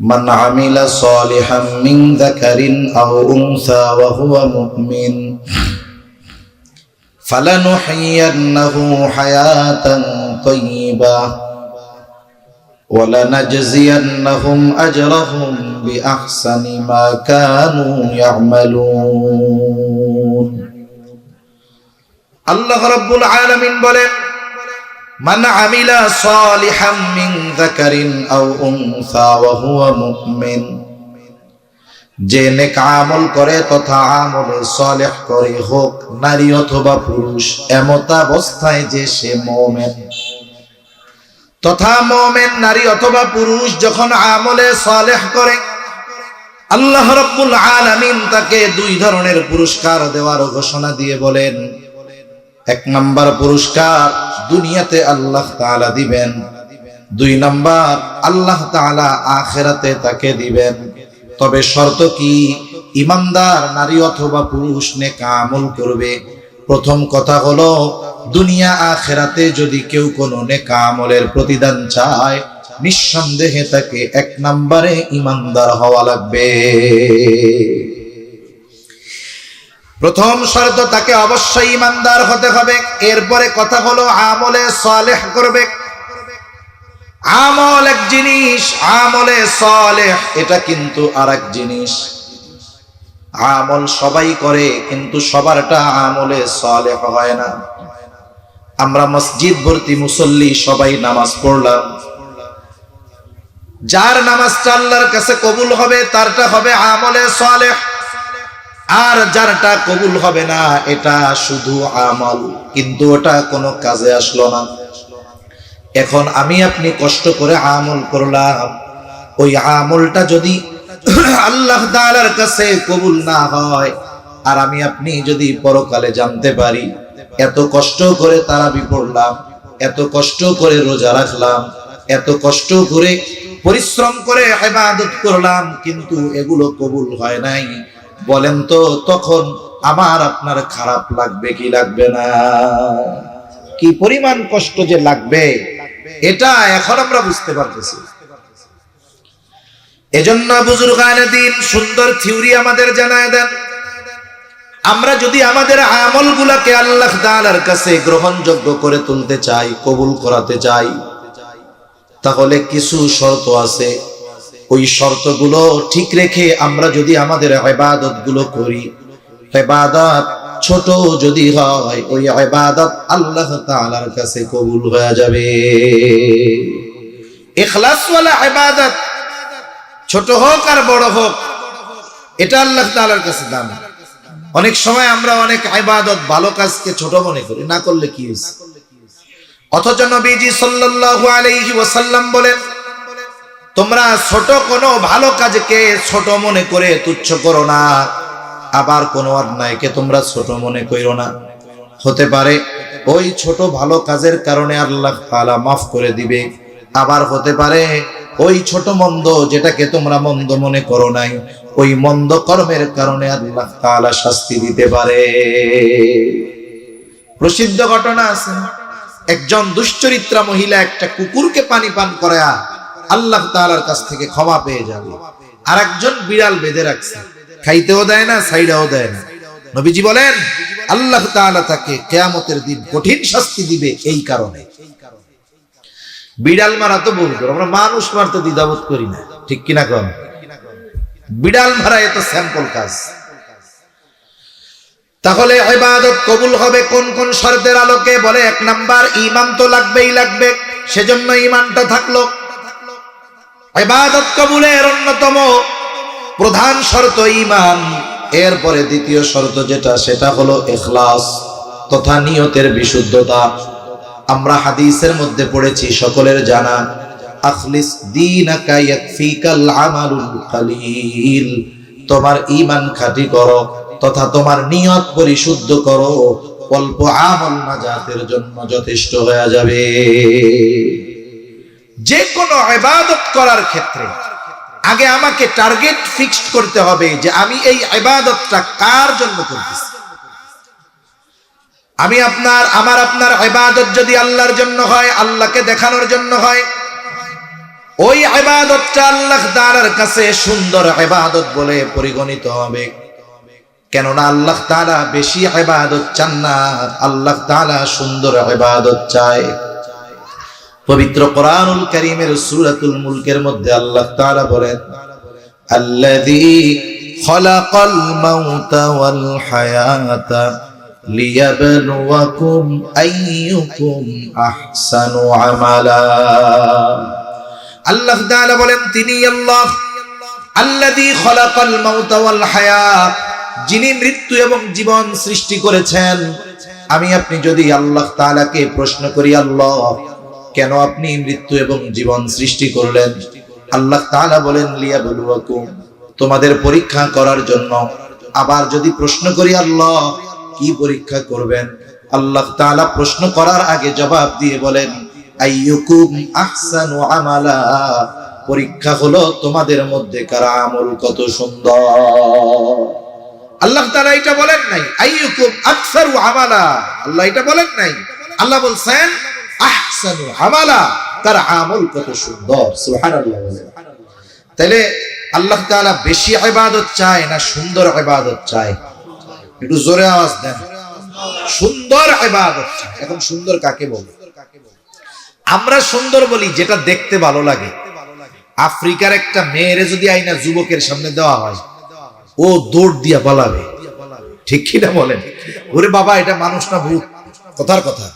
মান আমিলা সালিহাম মিন যাকারিন আও উনসা ওয়া হুয়া মুমিন ফালানুহয়িয়ান্নাহু হায়াতান তাইয়্যিবাহ ওয়া লানাজজিয়ান্নাহুম আজরাহুম বিআহসানি মা কানু ইয়ামালুন। আল্লাহ রাব্বুল আলামিন বলেন, মান আমিলা সালিহাম মিন যাকারিন আও উনসা ওয়া হুয়া মুমিন, যে নেক আমল করে তথা আমলে সালেহ করে, হোক নারী অথবা পুরুষ, এমত অবস্থায় যে সে মুমিন তথা মুমিন নারী অথবা পুরুষ যখন আমলে সালেহ করে, আল্লাহ রাব্বুল আলামিন তাকে দুই ধরনের পুরস্কার দেওয়ার ঘোষণা দিয়ে বলেন, এক নাম্বার পুরস্কার দুনিয়াতে আল্লাহ তাআলা দিবেন, দুই নাম্বার আল্লাহ তাআলা আখিরাতে তাকে দিবেন। তবে শর্ত কি? ঈমানদার নারী অথবা পুরুষ নেক আমল করবে। প্রথম কথা হলো, দুনিয়া আখিরাতে যদি কেউ কোনো নেক আমলের প্রতিদান চায়, নিঃসন্দেহে তাকে এক নম্বরে ঈমানদার হওয়া লাগবে। প্রথম শর্ত, তাকে অবশ্যই ঈমানদার হতে হবে। এরপরে কথা হলো আমলে সালেহ করবে। আমল এক জিনিস, আমলে সালেহ এটা কিন্তু আরেক জিনিস। আমল সবাই করে, কিন্তু সবারটা আমলে সালেহ হয় না। আমরা মসজিদ ভর্তি মুসল্লি, সবাই নামাজ পড়লাম, যার নামাজটা আল্লাহর কাছে কবুল হবে তারটা হবে আমলে সালেহ, আর যারটা কবুল হবে না এটা শুধু আমল, কিন্তু ওটা কোনো কাজে আসলো না। এখন আমি আপনি কষ্ট করে আমল করলাম, ওই আমলটা যদি আল্লাহ তাআলার কাছে কবুল না হয়, আর আমি আপনি যদি পরকালে জানতে পারি এত কষ্ট করে তারাবি পড়লাম, এত কষ্ট করে রোজা রাখলাম, এত কষ্ট করে পরিশ্রম করে ইবাদত করলাম, কিন্তু এগুলো কবুল হয় নাই, বলেন তো তখন আমার আপনার খারাপ লাগবে কি লাগবে না? কি পরিমাণ কষ্ট যে লাগবে এটা এখন আমরা বুঝতে পারতেছি। এজন্য বুজুর্গানে দ্বীন সুন্দর থিওরি আমাদের জানায় দেন, আমরা যদি আমাদের আমলগুলোকে আল্লাহ তাআলার কাছে গ্রহণযোগ্য করে তুলতে চাই, কবুল করাতে চাই, তাহলে কিছু শর্ত আছে। ওই শর্তগুলো ঠিক রেখে আমরা যদি আমাদের ইবাদতগুলো করি, ইবাদত ছোট যদি হয়, ওই ইবাদত আল্লাহ তাআলার কাছে কবুল হয়ে যাবে। ইখলাস ওয়ালা ইবাদত ছোট হোক আর বড় হোক, এটা আল্লাহ তাআলার কাছে দাম। অনেক সময় আমরা অনেক ইবাদত ভালো কাজকে ছোট মনে করি, না করলে কি হইছে, অথচ নবীজি সাল্লাল্লাহু আলাইহি ওয়াসাল্লাম বলেন, তোমরা ছোট কোনো ভালো কাজকে ছোট মনে করে তুচ্ছ করো না, আবার কোনো অন্যায়কে তোমরা ছোট মনে করো না। হতে পারে ওই ছোট ভালো কাজের কারণে আল্লাহ তাআলা মাফ করে দিবে, আবার হতে পারে ওই ছোট মন্দ যেটাকে তোমরা মন্দ মনে করো নাই, ওই মন্দ কর্মের কারণে আল্লাহ তাআলা শাস্তি দিতে পারে। প্রসিদ্ধ ঘটনা আছে, একজন দুশ্চরিত্রা মহিলা একটা কুকুরকে পানি পান করায়া আল্লাহ তাআলার কাছ থেকে ক্ষমা পেয়ে যাবে। আর একজন বিড়াল বেঁধে রাখছে, খাইতেও দেয় না, ছাইড়াও দেয় না। নবীজি বলেন আল্লাহ তাআলা তাকে কিয়ামতের দিন কঠিন শাস্তি দিবে এই কারণে। বিড়াল মারা তো ভুল করো, আমরা মানুষ মারতে দ্বিধাবোধ করি না, ঠিক কিনা কম? বিড়াল মারা এত স্যাম্পল কাজ। তাহলে ইবাদত কবুল হবে কোন কোন শর্তের আলোকে? বলে, এক নাম্বার ঈমান তো লাগবেই লাগবে, সেজন্য ঈমানটা থাকলো। ইবাদত কবুলের অন্যতম প্রধান শর্ত ঈমান। এরপরে দ্বিতীয় শর্ত যেটা, সেটা হলো ইখলাস তথা নিয়তের বিশুদ্ধতা। আমরা হাদিসের মধ্যে পড়েছি, সকলের জানা, আখলিস দীনাকা ইয়াকফিকাল আমালুল কালিল, তোমার ঈমান খাঁটি করো তথা তোমার নিয়ত পরিশুদ্ধ করো, অল্প আমল নাজাতের জন্য যথেষ্ট হয়ে যাবে। যে কোনো ইবাদত করার ক্ষেত্রে আগে আমাকে টার্গেট ফিক্সড করতে হবে যে আমি এই ইবাদতটা কার জন্য করতেছি। আমার আপনার ইবাদত যদি আল্লাহর জন্য হয়, আল্লাহকে দেখানোর জন্য হয়, ওই ইবাদতটা আল্লাহ তাআলার কাছে সুন্দর ইবাদত বলে পরিগণিত হবে। কেননা আল্লাহ তাআলা বেশি ইবাদত চান না, আল্লাহ তাআলা সুন্দর ইবাদত চায়। পবিত্র কোরআনুল কারীমের সূরাতুল মুলকের মধ্যে আল্লাহ তাআলা বলেন, আল্লাযী খালাকাল মাউতা ওয়াল হায়াতা লিয়াবলুয়াকুম আইয়ুকুম আহসানু আমালা। আল্লাহ তাআলা বলেন তিনি আল্লাহ আল্লাযী খালাকাল মাউতা ওয়াল হায়াত, যিনি মৃত্যু এবং জীবন সৃষ্টি করেছেন। আমি আপনি যদি আল্লাহ তাআলাকে প্রশ্ন করি, আল্লাহ কেন আপনি মৃত্যু এবং জীবন সৃষ্টি করলেন? আল্লাহ তাআলা বলেন লিয়াবলুয়াকুম, তোমাদের পরীক্ষা করার জন্য। আবার যদি প্রশ্ন করি, আল্লাহ কি পরীক্ষা করবেন? আল্লাহ তাআলা প্রশ্ন করার আগে জবাব দিয়ে বলেন আইয়ুকুম আহসানু আমালা, পরীক্ষা হলো তোমাদের মধ্যে কার আমল কত সুন্দর। আল্লাহ তাআলা এটা বলেন নাই আইয়ুকুম আকসারু আমালা, আল্লাহ এটা বলেন নাই। আল্লাহ বলছেন আহসানু আমালা, তার আমল কত সুন্দর। সুবহানাল্লাহ। তাহলে আল্লাহ তাআলা বেশি ইবাদত চায় না সুন্দর ইবাদত চায়? একটু জোরে আওয়াজ দেন। সুন্দর ইবাদত চায়। এখন সুন্দর কাকে বলে? আমরা সুন্দর বলি যেটা দেখতে ভালো লাগে। আফ্রিকার একটা মেয়েরে যদি আইনা যুবকের সামনে দেওয়া হয়, ও দৌড় দিয়া পালাবে। ঠিক কিনা বলেন? ওরে বাবা, এটা মানুষ না ভূত? কথার কথা।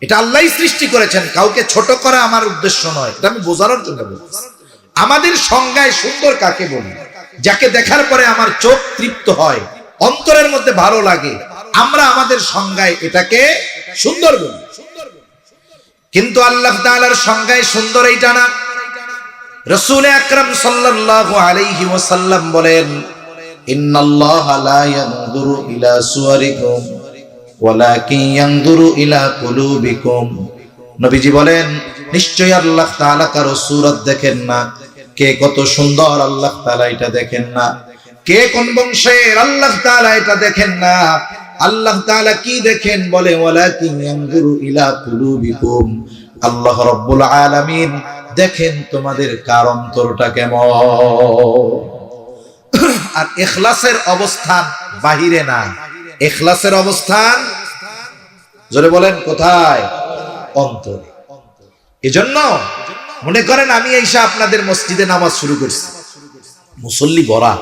এটা আল্লাহই সৃষ্টি করেছেন, কাউকে ছোট করা আমার উদ্দেশ্য নয়, এটা আমি বোঝানোর জন্য বলছি। আমাদের সংজ্ঞায় সুন্দর কাকে বলি? যাকে দেখার পরে আমার চোখ তৃপ্ত হয়, অন্তরের মধ্যে ভালো লাগে, আমরা আমাদের সংজ্ঞায় এটাকে সুন্দর বলি। কিন্তু আল্লাহ তাআলার সংজ্ঞায় সুন্দর এইটা না। রাসূল আকরাম সাল্লাল্লাহু আলাইহি ওয়াসাল্লাম বলেন, ইন্নাল্লাহা লা ইয়ানজুরু ইলা সুওয়ারিকুম ওয়ালাকিন ইয়ানজুরু ইলা কুলুবিকুম। নবীজি বলেন, নিশ্চয়ই আল্লাহ তাআলা কারো সূরত দেখেন না, কে কত সুন্দর আল্লাহ তাআলা এটা দেখেন না, কে কোন বংশের আল্লাহ তাআলা এটা দেখেন না। আল্লাহ তাআলা কি দেখেন? বলে ওয়ালাকিন ইয়ানজুরু ইলা কুলুবিকুম, আল্লাহ রাব্বুল আলামিন দেখেন তোমাদের কার অন্তরটা কেমন। আর ইখলাসের অবস্থান বাহিরে না, ইখলাসের অবস্থান জোরে বলেন কোথায়? অন্তরে। এজন্য মনে করেন আমি এসে আপনাদের মসজিদে নামাজ শুরু করছি, মুসল্লি ভরা।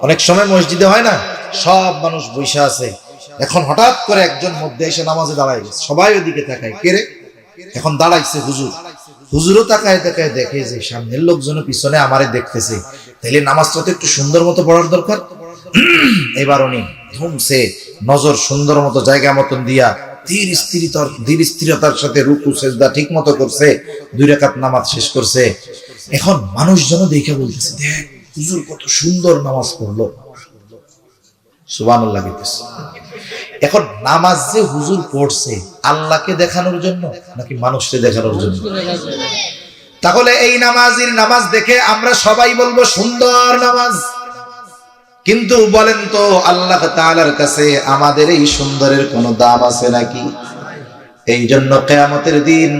অনেক সময় মসজিদে হয় না, সব মানুষ বসে আছে, এখন হঠাৎ করে একজন মধ্যে এসে নামাজে দাঁড়ায় গেছে, সবাই ওদিকে তাকায়, কে রে? এখন দাঁড়াইছে হুজুর। হুজুরও তাকায় তাকায় দেখে যে সামনের লোকজন পিছনে আমারে দেখতেছে, তাইলে নামাজটা তো একটু সুন্দর মতো পড়ার দরকার। এবার উনি ধুমছে, নজর সুন্দর মতো জায়গা মতন দিয়া ধীর স্থিরতার সাথে রুকু সেজদা ঠিক মতো করছে, 2 রাকাত নামাজ শেষ করছে। এখন মানুষজন দেখে বলতেছে, দেখ হুজুর কত সুন্দর নামাজ পড়লো, সুবহানাল্লাহ কইতেছে। এখন নামাজ যে হুজুর পড়ছে আল্লাহকে দেখানোর জন্য নাকি মানুষকে দেখানোর জন্য? তাহলে এই নামাজির নামাজ দেখে আমরা সবাই বলবো সুন্দর নামাজ, কিন্তু বলেন তো আল্লাহ তাআলার কাছে আমাদের এই সুন্দরের কোনো দাম আছে নাকি? এই জন্য কিয়ামতের দিন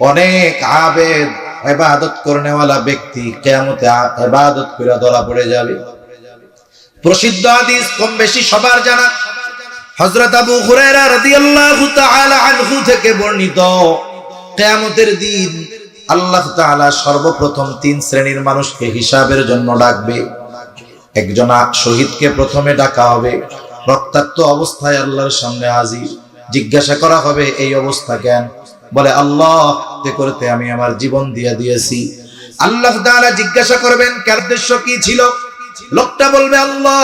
অনেক আবেদ ইবাদত করনেওয়ালা ব্যক্তি কিয়ামতে ইবাদত করে ধরা পড়ে যাবে। প্রসিদ্ধ হাদিস কম বেশি সবার জানা, হযরত আবু হুরায়রা রাদিয়াল্লাহু তাআলা আনহু থেকে বর্ণিত, কিয়ামতের দিন আল্লাহ তাআলা সর্বপ্রথম 3 শ্রেণীর মানুষকে হিসাবের জন্য ডাকবে। একজন শহীদকে প্রথমে ডাকা হবে, রক্তাক্ত অবস্থায় আল্লাহর সামনে হাজির। জিজ্ঞাসা করা হবে এই অবস্থা কেন? বলে আল্লাহ করতে আমি আমার জীবন দিয়ে দিয়েছি। আল্লাহ তাআলা জিজ্ঞাসা করবেন কার উদ্দেশ্য কি ছিল? লোকটা বলবে আল্লাহ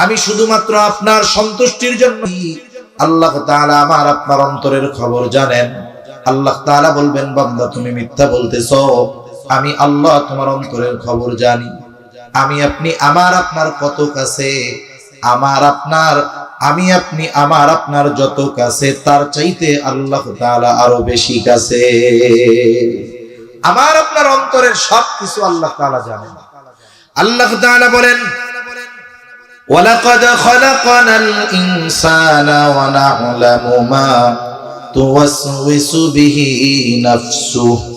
আমি শুধুমাত্র আপনার সন্তুষ্টির জন্য। আল্লাহ তাআলা আমার আপনার অন্তরের খবর জানেন। আল্লাহ তাআলা বলবেন বান্দা তুমি মিথ্যা বলতেছো, আমি আল্লাহ তোমার অন্তরের খবর জানি। আমি আপনি আমার আপনার কত কাছে, আমি আপনি আমার আপনার যত কাছে তার চাইতে আল্লাহ তাআলা আরো বেশি কাছে। আমার আপনার অন্তরের সবকিছু আল্লাহ তাআলা জানেন। আল্লাহ তাআলা বলেন ওয়ালাকাদ খালাকানাল ইনসানা ওয়া না'লামু মা তুওয়াসওয়িসু বিহি নাফসুহু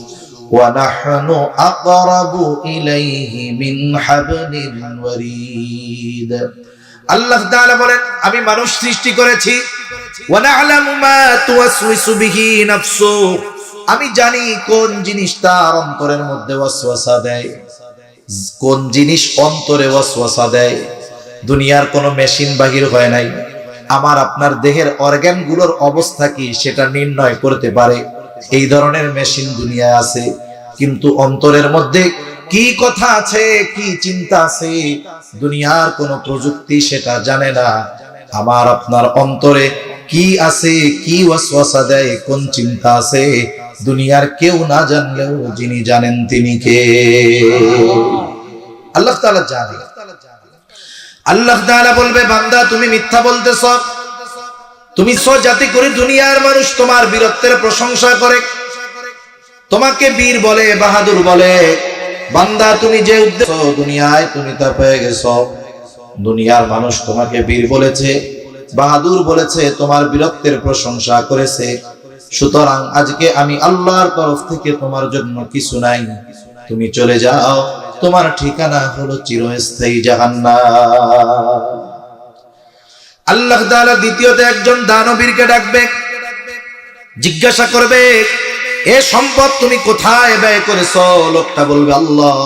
ونحن أقرب إليه من حبل الوريد আল্লাহ তাআলা বলেন আমি মানুষ সৃষ্টি করেছি ওয়া না'লামু মা তুওয়াসওয়িসু বিহি নাফসু আমি জানি কোন জিনিস তার অন্তরের মধ্যে ওয়াসওয়াসা দেয় কোন জিনিস অন্তরে ওয়াসওয়াসা দেয় দুনিয়ার কোনো মেশিন বাহির হয় নাই আমার আপনার দেহের অর্গান গুলোর অবস্থা কি সেটা নির্ণয় করতে পারে এই ধরনের মেশিন দুনিয়ায় আছে কিন্তু অন্তরের মধ্যে কি কথা আছে কি চিন্তা আছে দুনিয়ার কোন প্রযুক্তি সেটা জানে না আমার আপনার অন্তরে কি আছে কি ওয়াসওয়াসা দেয় কোন চিন্তা আছে দুনিয়ার কেউ না জানলেও যিনি জানেন তিনি কে আল্লাহ তাআলা জানেন আল্লাহ তাআলা বলবে বান্দা তুমি মিথ্যা বলতেছ তুমি যাতে করে দুনিয়ার মানুষ তোমার বীরত্বের প্রশংসা করে তোমাকে বীর বলে বাহাদুর বলে বান্দা তুমি যে উদ্দেশ্য দুনিয়ায় তুমি তা পেয়ে গেছো দুনিয়ার মানুষ তোমাকে বীর বলেছে বাহাদুর বলেছে তোমার বীরত্বের প্রশংসা করেছে সুতরাং আজকে আমি আল্লাহর তরফ থেকে তোমার জন্য কিছু নাই তুমি চলে যাও তোমার ঠিকানা হলো চিরস্থায়ী জাহান্নাম আল্লাহ তাআলা দ্বিতীয়তে একজন দানবীরকে ডাকবে জিজ্ঞাসা করবে এ সম্পদ তুমি কোথায় ব্যয় করেছো লোকটা বলবে আল্লাহ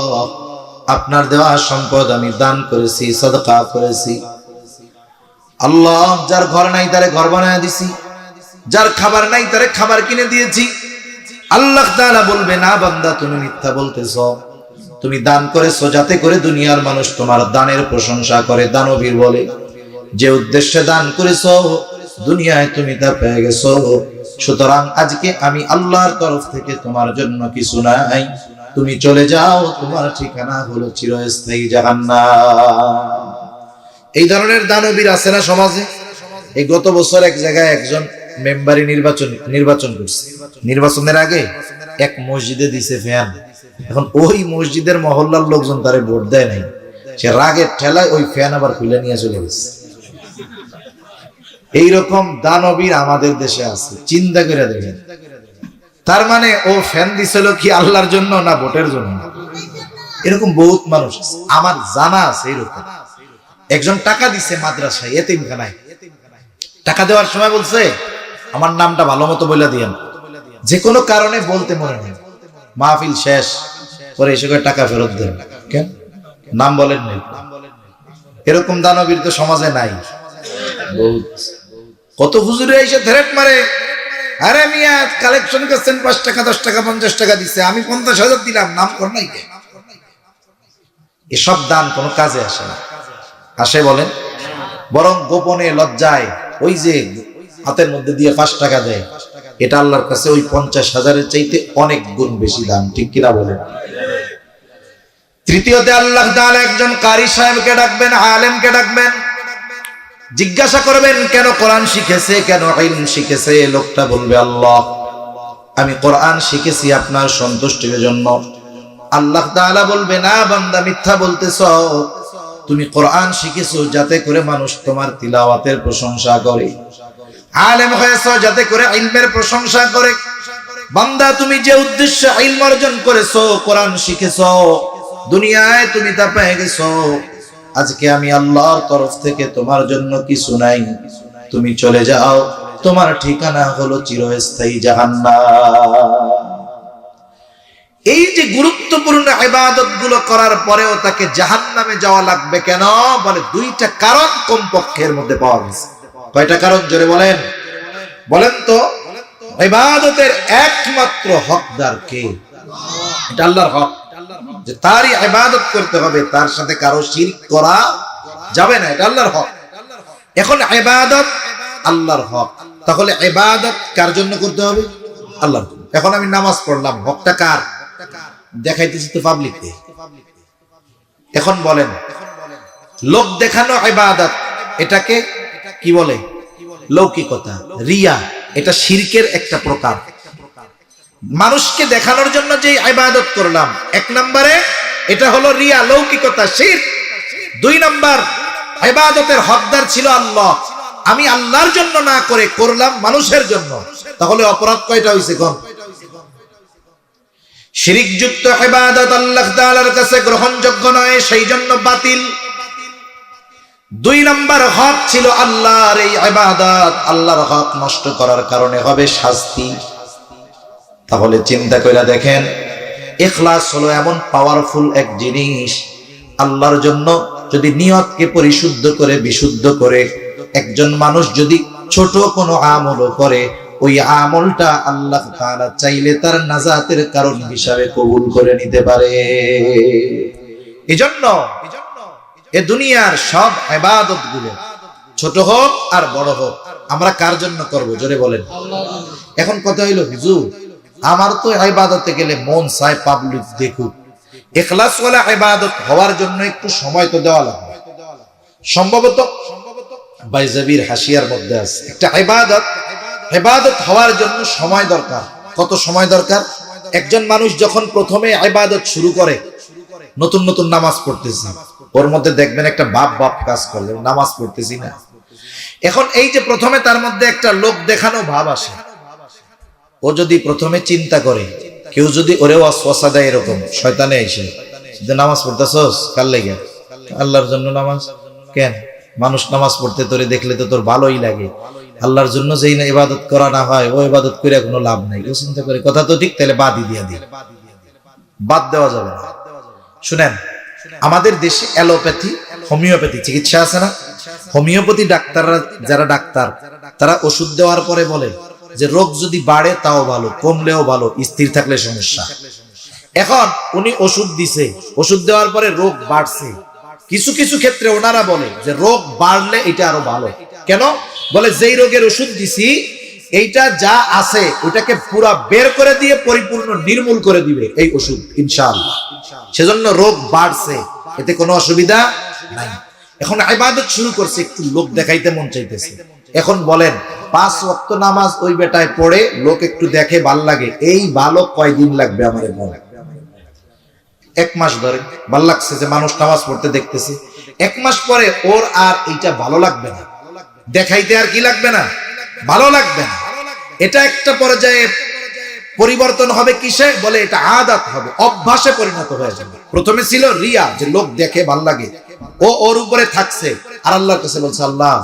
আপনার দেওয়া সম্পদ আমি দান করেছি সাদকা করেছি আল্লাহ যার ঘর নাই তারে ঘর বানায় দিছি যার খাবার নাই তারে খাবার কিনে দিয়েছি আল্লাহ তাআলা বলবে না বান্দা তুমি মিথ্যা বলতেছো তুমি দান করেছো যাতে করে দুনিয়ার মানুষ তোমার দানের প্রশংসা করে দানবীর বলে যে উদ্দেশ্যে দান করেছো দুনিয়ায় তুমি তা পেয়ে গেছো সুতরাং আজকে আমি আল্লাহর তরফ থেকে তোমার জন্য কিছু নাই তুমি চলে যাও তোমার ঠিকানা হলো চিরস্থায়ী জাহান্নাম এই ধরনের দানবীর আছে না সমাজে এই গত বছর এক জায়গায় একজন মেম্বারি নির্বাচন করছে নির্বাচনের আগে এক মসজিদে দিছে ফ্যান এখন ওই মসজিদের মহল্লার লোকজন তারে ভোট দেয় নাই সে রাগের ঠেলায় ওই ফ্যান আবার খুলে নিয়ে চলে গেছে এইরকম দানবীর আমাদের দেশে আছে চিন্তা করে দেখেন তার মানে ও ফ্যান দিছিল কি আল্লাহর জন্য না ভোটের জন্য এরকম বহুত মানুষ আছে আমার জানা আছে এরকম একজন টাকা দিছে মাদ্রাসায় এতিমখানায় টাকা দেওয়ার সময় বলছে আমার নামটা ভালো মতো বলে দিয়েন যে কোনো কারণে বলতে মনে নেই মাহফিল শেষ পরে এসে টাকা ফেরত দেন কেন নাম বলেন নাই এরকম দানবীর তো সমাজে নাই বহুত কত হুজুরে এসে থ্রেট মারে আরে মিয়া কালেকশন করছেন 5 টাকা 10 টাকা 50 টাকা দিছে আমি 50,000 দিলাম নাম কর নাই কে এসব দান কোনো কাজে আসে না আসে বলেন বরং গোপনে লজ্জায় ওই যে হাতের মধ্যে দিয়ে 5 টাকা দেয় এটা আল্লাহর কাছে ওই 50,000-এর চাইতে অনেক গুণ বেশি দাম ঠিক কিনা বলেন তৃতীয়তে আল্লাহ তাআলা একজন কারি সাহেবকে ডাকবেন আলেমকে ডাকবেন জিজ্ঞাসা করবেন কেন কোরআন শিখেছে কেন ইলম শিখেছে লোকটা বলবে আল্লাহ আমি কোরআন শিখেছি আপনার সন্তুষ্টির জন্য আল্লাহ তাআলা বলবে না বান্দা মিথ্যা বলতেছো তুমি কোরআন শিখেছো যাতে করে মানুষ তোমার তিলাওয়াতের প্রশংসা করে আলেম হয়েছো যাতে করে ইলমের প্রশংসা করে বান্দা তুমি যে উদ্দেশ্যে ইলম অর্জন করেছো কোরআন শিখেছো দুনিয়ায় তুমি তা পেয়ে গেছো আজকে আমি আল্লাহর তরফ থেকে তোমার জন্য কিছু নাই তুমি চলে যাও তোমার ঠিকানা হলো চিরস্থায়ী জাহান্নাম এই যে গুরুত্বপূর্ণ ইবাদত গুলো করার পরেও তাকে জাহান্নামে যাওয়া লাগবে কেন বলে দুইটা কারণ কমপক্ষের মধ্যে পাওয়া গেছে কয়টা কারণ জোরে বলেন বলেন তো ইবাদতের একমাত্র হকদার কে এটা আল্লাহর হক যে তারই ইবাদত করতে হবে তার সাথে কারো শিরক করা যাবে না এটা আল্লাহর হক এখন ইবাদত আল্লাহর হক তাহলে ইবাদত কার জন্য করতে হবে আল্লাহর এখন আমি নামাজ পড়লাম হকটা কার দেখাইতেছি তো পাবলিককে এখন বলেন লোক দেখানো ইবাদত এটাকে কি বলে লৌকিকতা রিয়া এটা শিরকের একটা প্রকার মানুষকে দেখানোর জন্য যে ইবাদত করলাম এক নম্বরে এটা হলো রিয়া লৌকিকতা শিরক দুই নম্বর ইবাদতের হকদার ছিল আল্লাহ আমি আল্লাহর জন্য না করে করলাম মানুষের জন্য তাহলে অপরাধ কয়টা হইছে কোন শিরকযুক্ত ইবাদত আল্লাহ তাআলার কাছে গ্রহণযোগ্য নয়, সেই জন্য বাতিল। 2 নম্বর হক ছিল আল্লাহর এই ইবাদত, আল্লাহর হক নষ্ট করার কারণে হবে শাস্তি। তাহলে চিন্তা করে দেখেন, ইখলাস হলো এমন পাওয়ারফুল এক জিনিস, আল্লাহর জন্য যদি নিয়তকে পরিশুদ্ধ করে বিশুদ্ধ করে একজন মানুষ যদি ছোট কোনো আমলও করে, ওই আমলটা আল্লাহ তাআলা চাইলে তার নাজাতের কারণ হিসাবে কবুল করে নিতে পারে। এজন্য এই দুনিয়ার সব ইবাদতগুলো ছোট হোক আর বড় হোক, আমরা কার জন্য করব জোরে বলেন? এখন কথা হইল, হুজুর আমার তো ইবাদতে গেলে মন চায় পাবলিক দেখুক। ইখলাস ওয়ালা ইবাদত হওয়ার জন্য একটু সময় তো দেওয়া লাগবে। সম্ভবত বাইজাবির হাসিয়ার মধ্যে আছে একটা ইবাদত হওয়ার জন্য সময় দরকার। কত সময় দরকার? একজন মানুষ যখন প্রথমে ইবাদত শুরু করে, নতুন নতুন নামাজ পড়তেছে, ওর মধ্যে দেখবেন একটা বাপ কাজ করলে, নামাজ পড়তেছি না। এখন এই যে প্রথমে তার মধ্যে একটা লোক দেখানো ভাব আসে, ও যদি প্রথমে চিন্তা করে, কেউ যদি ওরে ওয়াসওয়াসা দেয় এরকম শয়তানে এসে, যে নামাজ পড়তেছস কার লাগা? আল্লাহর জন্য নামাজ। কেন? মানুষ নামাজ পড়তে তোরে দেখলে তো তোর ভালোই লাগে, আল্লাহর জন্য যেই না ইবাদত করা না হয়, ও ইবাদত করে কোনো লাভ নাই। ও চিন্তা করে কথা তো ঠিক, তাহলে বাদই দিয়া দিই, বাদ দেওয়া যাবে না। শুনেন, আমাদের দেশে অ্যালোপ্যাথি হোমিওপ্যাথি চিকিৎসা আছে না? হোমিওপ্যাথি ডাক্তাররা, যারা ডাক্তার, তারা ওষুধ দেওয়ার পরে বলে যে রোগ যদি বাড়ে তাও ভালো, কমলেও ভালো, স্থির থাকলে সমস্যা। এখন উনি ওষুধ দিছে, ওষুধ দেওয়ার পরে রোগ বাড়ছে। কিছু কিছু ক্ষেত্রে ওনারা বলে যে রোগ বাড়লে এটা আরো ভালো। কেন? বলে যেই রোগের ওষুধ দিছি এইটা যা আছে ওটাকে পুরা বের করে দিয়ে পরিপূর্ণ নির্মূল করে দিবে এই ওষুধ ইনশাআল্লাহ। সেজন্য রোগ বাড়ছে, এতে কোনো অসুবিধা নাই। এখন ইবাদত শুরু করছে, একটু লোক দেখাইতে মন চাইতেছে। এখন বলেন 5 ওয়াক্ত নামাজ ওই বেটায় পড়ে, লোক একটু দেখে ভাল লাগে, এই ভালো কয়দিন লাগবে? আমাদের বলে 1 মাস ধরে ভাল লাগছে যে মানুষ নামাজ পড়তে দেখতেছে। 1 মাস পরে ওর আর এইটা ভালো লাগবে না, দেখাইতে আর কি লাগবে না, ভালো লাগবে না। এটা একটা পর্যায়ে পরিবর্তন হবে কিসে? বলে এটা আদাত হবে, অভ্যাসে পরিণত হয়ে যাবে। প্রথমে ছিল রিয়া, যে লোক দেখে ভাল লাগে, ও ওর উপরে থাকছে, আর আল্লাহর কাছে বলছে আল্লাহ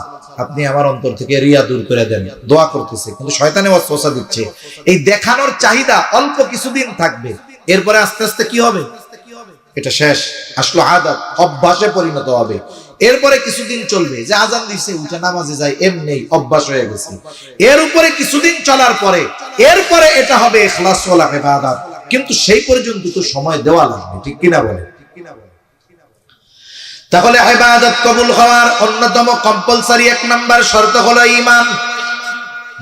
আপনি আমার অন্তর থেকে রিয়া দূর করে দেন, দোয়া করতেছে, কিন্তু শয়তানে ওয়াসওয়াসা দিচ্ছে। এই দেখানোর চাহিদা অল্প কিছুদিন থাকবে, এরপরে আস্তে আস্তে কি হবে? এটা শেষ, আসলো আদাত, অভ্যাসে পরিণত হবে। এরপরে কিছুদিন চলবে, যে আজান দিছে উঠে নামাজে যায়, এমনি অভ্যাস হয়ে গেছে। এর উপরে কিছুদিন চলার পরে এরপরে এটা হবে ইখলাস ওয়ালা ইবাদত, কিন্তু সেই পর্যন্ত তো সময় দেওয়া লাগবে, ঠিক কিনা বলে? তাহলে ইবাদত কবুল হওয়ার অন্যতম কম্পালসারি 1 নাম্বার শর্ত হলো ঈমান,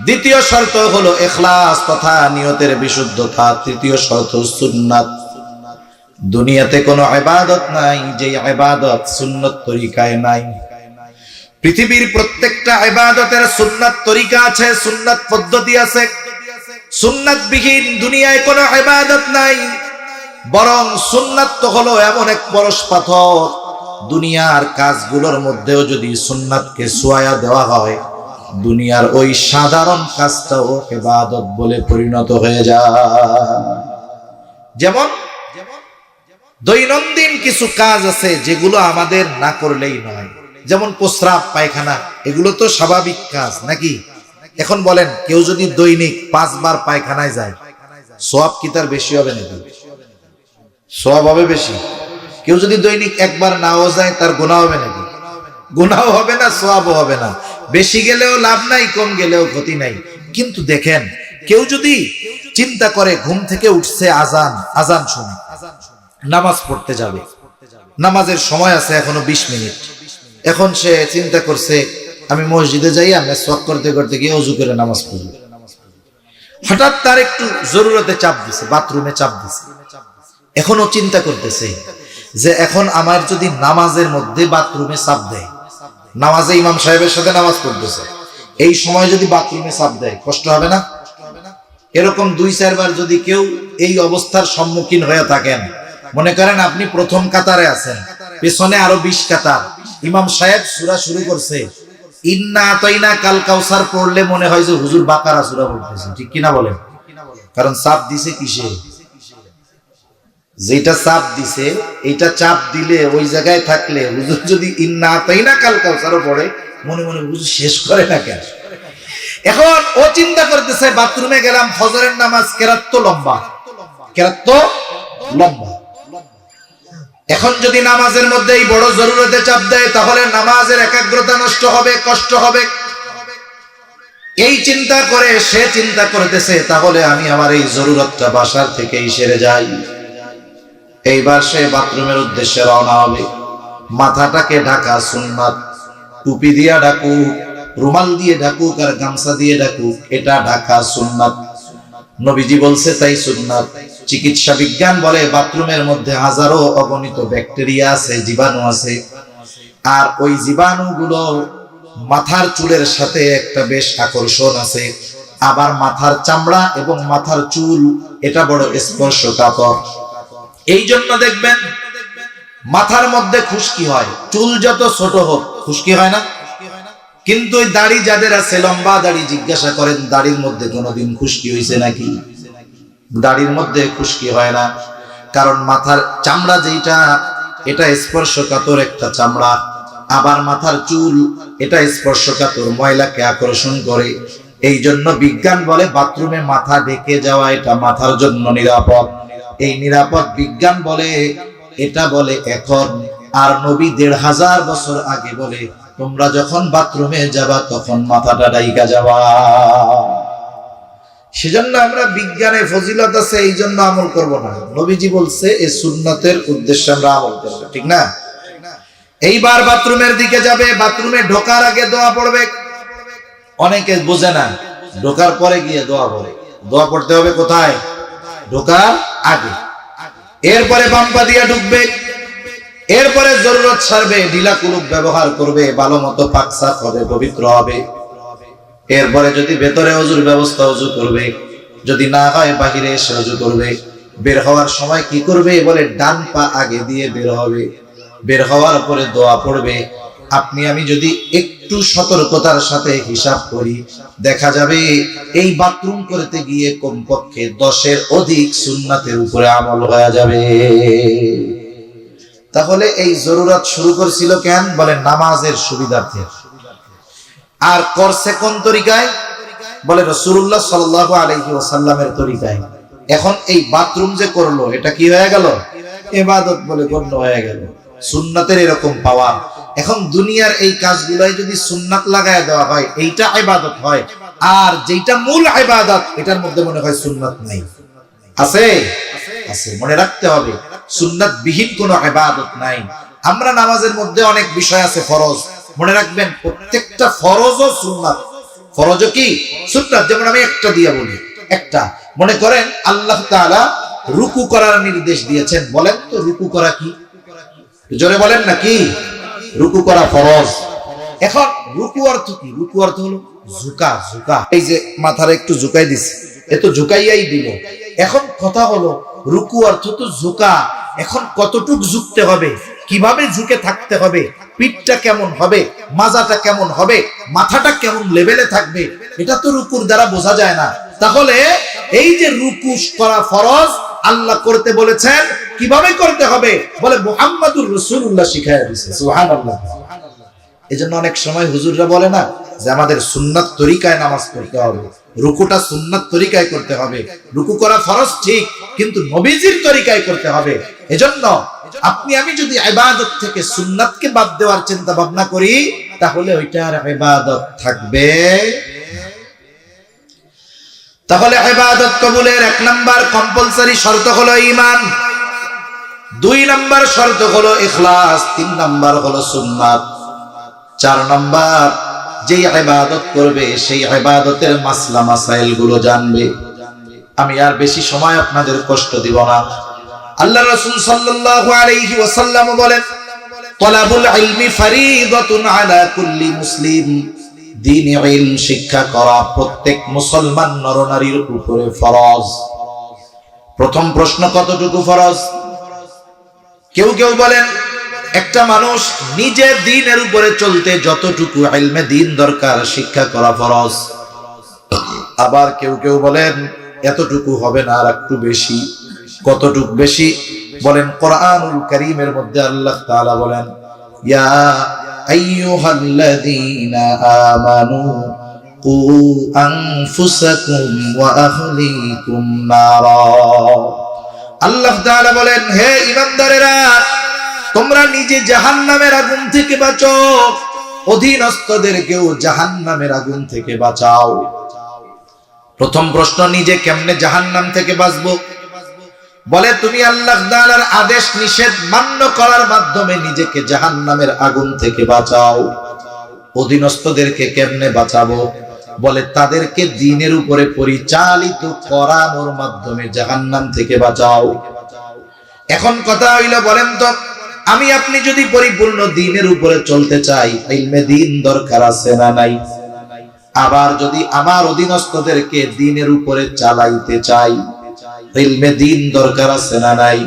দ্বিতীয় শর্ত হলো ইখলাস তথা নিয়তের বিশুদ্ধতা, তৃতীয় শর্ত সুন্নাত। দুনিয়াতে কোনো ইবাদত নাই যে ইবাদত সুন্নাত তরিকায় নাই। পৃথিবীর প্রত্যেকটা ইবাদতের সুন্নাত তরিকা আছে, সুন্নাত পদ্ধতি আছে। সুন্নাত বিহীন দুনিয়ায় কোনো ইবাদত নাই। বরং সুন্নাত তো হলো এমন এক পরশ পাথর, দুনিয়ার কাজগুলোর মধ্যেও যদি সুন্নাতকে ছোঁয়া দেওয়া হয়, দুনিয়ার ওই সাধারণ কাজটাও ইবাদত বলে পরিণত হয়ে যায়। যেমন দৈনন্দিন কিছু কাজ আছে যেগুলো আমাদের না করলেই নয়, যেমন প্রস্রাব পায়খানা, এগুলো তো স্বাভাবিক কাজ নাকি? এখন বলেন, কেউ যদি দৈনিক 5 বার পায়খানায় যায়, সওয়াব কি তার বেশি হবে নাকি? সওয়াব হবে বেশি। কেউ যদি দৈনিক 1 বার নাও যায়, তার গুনাহ হবে নাকি? গুনাহ হবে না, সওয়াবও হবে না। বেশি গেলেও লাভ নাই, কম গেলেও ক্ষতি নাই। কিন্তু দেখেন, কেউ যদি চিন্তা করে ঘুম থেকে উঠছে, আজান শুনে নামাজ পড়তে যাবে, নামাজের সময় আছে এখনো 20 মিনিট। এখন সে চিন্তা করছে আমি মসজিদে যাই, মেসওয়াক করতে করতে গিয়ে ওযু করে নামাজ পড়ব। হঠাৎ তার একটু জরুরতে চাপ দিছে, বাথরুমে চাপ দিছে। এখনো চিন্তা করতেছে যে এখন আমার যদি নামাজের মধ্যে বাথরুমে চাপ দেয়, নামাজে ইমাম সাহেবের সাথে নামাজ পড়তেছে, এই সময় যদি বাথরুমে চাপ দেয়, কষ্ট হবে না? এরকম 2-4 বার যদি কেউ এই অবস্থার সম্মুখীন হয়ে থাকেন, মনে করেন আপনি প্রথম কাতারে আছেন, পেছনে আরো 20 কাতার, ইমাম সাহেব সূরা শুরু করছে, ইন্না আতাইনা কাল কাউসার পড়লে মনে হয় যে হুজুর বাকারা সূরা পড়তেছে, ঠিক কিনা বলেন? কারণ চাপ দিছে কিসে? যেটা চাপ দিছে এইটা চাপ দিলে ওই জায়গায় থাকলে হুজুর যদি ইন্না আতাইনা কাল কাউসারও পড়ে মনে মনে হুজুর শেষ করে না কেন? এখন ও চিন্তা করতেছে বাথরুমে গেলাম, ফজরের নামাজ, কেরাত তো লম্বা, কেরাত তো লম্বা। এখন যদি নামাজের মধ্যে এই বড় জরুরতে চাপ দেয় তাহলে নামাজের একাগ্রতা নষ্ট হবে, কষ্ট হবে। এই চিন্তা করে সে চিন্তা করতেছে তাহলে আমি আমার এই জরুরতটা বাসার থেকেই সেরে যাই। এইবার সে বাথরুমের উদ্দেশ্যে রওনা হবে। মাথাটাকে ঢাকা সুন্নাত, টুপি দিয়ে ঢাকুক, রুমাল দিয়ে ঢাকুক আর গামছা দিয়ে ঢাকুক, এটা ঢাকা সুন্নাত। নবীজি বলছে তাই সুন্নাত। চিকিৎসা বিজ্ঞান বলে বাথরুমের মধ্যে হাজারো অগণিত ব্যাকটেরিয়া আছে, জীবাণু আছে, আর ওই জীবাণুগুলো মাথার চুলের সাথে একটা বেশ আকর্ষণ আছে। আবার মাথার চামড়া এবং মাথার চুল এটা বড় স্পর্শকাতর। এই জন্য দেখবেন মাথার মধ্যে খুশকি হয়, চুল যত ছোট হোক খুশকি হয় না, কিন্তু ওই দাড়ি যাদের আছে লম্বা দাড়ি, জিজ্ঞাসা করেন দাড়ির মধ্যে কোনোদিন খুশকি হয়েছে নাকি? দাড়ির মধ্যে খুশকি হয় না, কারণ মাথার চামড়া যেটা এটা স্পর্শকাতর একটা চামড়া, আবার মাথার চুল এটা স্পর্শকাতর, ময়লাকে আকর্ষণ করে। এই জন্য বিজ্ঞান বলে বাথরুমে মাথা ঢেকে যাওয়া এটা মাথার জন্য নিরাপদ। এই নিরাপদ বিজ্ঞান বলে, এটা বলে এখন। আর নবী 1500 বছর আগে বলে তোমরা যখন বাথরুমে যাবা তখন মাথাটা ঢাইকা যাবা। সেজন্য আমরা বিজ্ঞানে ফজিলত আছে এই জন্য আমল করব না, নবীজি বলছে এই সুন্নতের উদ্দেশ্যে আমরা আমল করব, ঠিক না? এইবার বাথরুমের দিকে যাবে, বাথরুমে ঢোকার আগে দোয়া পড়বে। অনেকে বোঝে না, ঢোকার পরে গিয়ে দোয়া পড়ে। দোয়া পড়তে হবে কোথায়? ঢোকার আগে। এরপরে বাম পা দিয়ে ঢুকবে, এরপরে জরুরত সারবে, ঢিলা কুলুপ ব্যবহার করবে, ভালো মতো পাক সাফ হবে, পবিত্র হবে। এরপরে যদি ভেতরে ওযুর ব্যবস্থা ওযু করবে, যদি না হয় বাহিরে এসে ওযু করবে। বের হওয়ার সময় কি করবে? বলে ডান পা আগে দিয়ে বের হবে। বের হওয়ার পরে দোয়া পড়বে। আপনি আমি যদি একটু সতর্কতার সাথে হিসাব করি, দেখা যাবে এই বাথরুম করতে গিয়ে কমপক্ষে 10-এর অধিক সুন্নাতের উপরে আমল হয়ে যাবে। তাহলে এই জরুরত শুরু করছিল কেন? বলে নামাজের সুবিধার্থে। আর করছে কোন তরিকায়? বলে রাসূলুল্লাহ সাল্লাল্লাহু আলাইহি ওয়াসাল্লামের তরিকায়। এখন এই বাথরুম যে করলো এটা কি হয়ে গেল? ইবাদত বলে গণ্য হয়ে গেল। সুন্নাতের এরকম পাওয়ার। এখন দুনিয়ার এই কাজগুলাই যদি সুন্নাত লাগায় দেওয়া হয় এইটা ইবাদত হয়, আর যেটা মূল ইবাদত এটার মধ্যে মনে হয় সুন্নাত নাই। আছে? আছে, মনে রাখতে হবে সুন্নাত বিহীন কোনো ইবাদত নাই। আমরা নামাজের মধ্যে অনেক বিষয় আছে ফরজ, মনে রাখবেন প্রত্যেকটা ফরজও সুন্নাত। ফরজও কি? সুন্নাত। যেমন আমি একটা দিয়ে বলি, একটা মনে করেন আল্লাহ তাআলা রুকু করার নির্দেশ দিয়েছেন। বলেন তো রুকু করা কি? জোরে বলেন না কি? রুকু করা ফরজ। এখন রুকু অর্থ কি? রুকু অর্থ হলো ঝুঁকা। ঝুঁকা, এই যে মাথাটা একটু ঝুঁকাই দিছে, এ তো ঝুঁকাইয়াই দিল। এখন কথা হলো রুকু অর্থ তো ঝুঁকা। এখন কতটুক ঝুঁকতে হবে, কিভাবে ঝুঁকে থাকতে হবে, পিঠটা কেমন হবে, মাজাটা কেমন হবে, মাথাটা কেমন লেভেলে থাকবে, এটা তো রুকুর দ্বারা বোঝা যায় না। তাহলে এই যে রুকু করা ফরজ, আল্লাহ করতে বলেছেন, কিভাবে করতে হবে? বলে মুহাম্মাদুর রাসূলুল্লাহ শিখায়া দিয়েছে। সুবহানাল্লাহ। এজন্য অনেক সময় হুজুররা বলে না যে আমাদের সুন্নাত তরিকায় নামাজ পড়তে হবে, রুকুটা সুন্নাত তরিকায় করতে হবে। রুকু করা ফরজ ঠিক, কিন্তু নবীজির তরিকায় করতে হবে। এজন্য আপনি আমি যদি ইবাদত থেকে সুন্নাতকে বাদ দেওয়ার চিন্তা ভাবনা করি, তাহলে ওইটার ইবাদত থাকবে। তাহলে ইবাদত কবুলের 1 নাম্বার কম্পালসরি শর্ত হলো ঈমান, 2 নাম্বার শর্ত হলো ইখলাস, 3 নাম্বার হলো সুন্নাত, 4 নাম্বার যেই ইবাদত করবে সেই ইবাদতের মাসলা মাসাইল গুলো জানবে। আমি আর বেশি সময় আপনাদের কষ্ট দিব না। আল্লাহ রাসূল সাল্লাল্লাহু আলাইহি ওয়াসাল্লাম বলেন, তালাবুল ইলমি ফরিদাতুন আলা কুল্লি মুসলিম। দ্বীনি ইলম শিক্ষা করা প্রত্যেক মুসলমান নরনারীর উপরে ফরজ। প্রথম প্রশ্ন, কতটুকু ফরজ? কেউ কেউ বলেন একটা মানুষ নিজে দ্বীনের উপরে চলতে যতটুকু ইলমে দ্বীন দরকার শিক্ষা করা ফরজ। আবার কেউ কেউ বলেন এতটুকু হবে না, আর একটু বেশি। কতটুকু বেশি? বলেন কোরআনুল কারীমের মধ্যে আল্লাহ তাআলা বলেন ইয়া আইয়ুহাল্লাযীনা আমানু কু আনফুসাকুম ওয়া আহলিকুম নারা। আল্লাহ তাআলা বলেন হে ঈমানদারেরা, তোমরা নিজে জাহান্নামের আগুন থেকে বাঁচো, অধীনস্থদেরকেও জাহান্নামের আগুন থেকে বাঁচাও। প্রথম প্রশ্ন, নিজে কেমনে জাহান্নাম থেকে বাঁচবো? বলে তুমি আল্লাহ তাআলার আদেশ নিষেধ মান্য করার মাধ্যমে নিজেকে জাহান্নামের আগুন থেকে বাঁচাও। অধীনস্থদেরকে কেমনে বাঁচাবো? বলে তাদেরকে দ্বীনের উপরে পরিচালিত করানোর মাধ্যমে জাহান্নাম থেকে বাঁচাও। এখন কথা হইল, বলেন তো আমি আপনি যদি পরিপূর্ণ দ্বীনের উপরে চলতে চাই, ইলমে দ্বীন দরকার আছে না নাই? আবার যদি আমার অধীনস্থদেরকে দ্বীনের উপরে চালাইতে চাই, ইলমে দ্বীন দরকার আছে না নাই?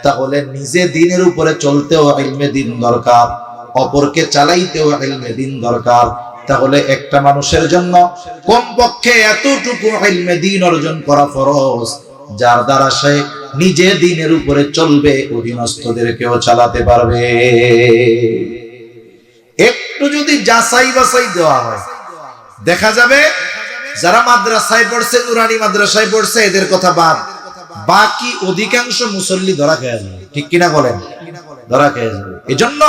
তাহলে নিজে দ্বীনের উপরে চলতেও ইলমে দ্বীন দরকার, অপরকে চালাইতেও ইলমে দ্বীন দরকার। তাহলে একটা মানুষের জন্য কমপক্ষে এতটুকু ইলমে দ্বীন অর্জন করা ফরজ, যার দ্বারা সে নিজে দ্বীনের উপরে চলবে, অধীনস্থদেরকেও চালাতে পারবে। একটু যদি যাচাই বাছাই দেওয়া হয়, দেখা যাবে যারা মাদ্রাসায় পড়ছে, নুরানি মাদ্রাসায় পড়ছে, এদের কথা বাদ, বাকি অধিকাংশ মুসল্লি ধরা খেয়ে যাবে। ঠিক কিনা বলেন? ধরা খেয়ে যাবে। এজন্য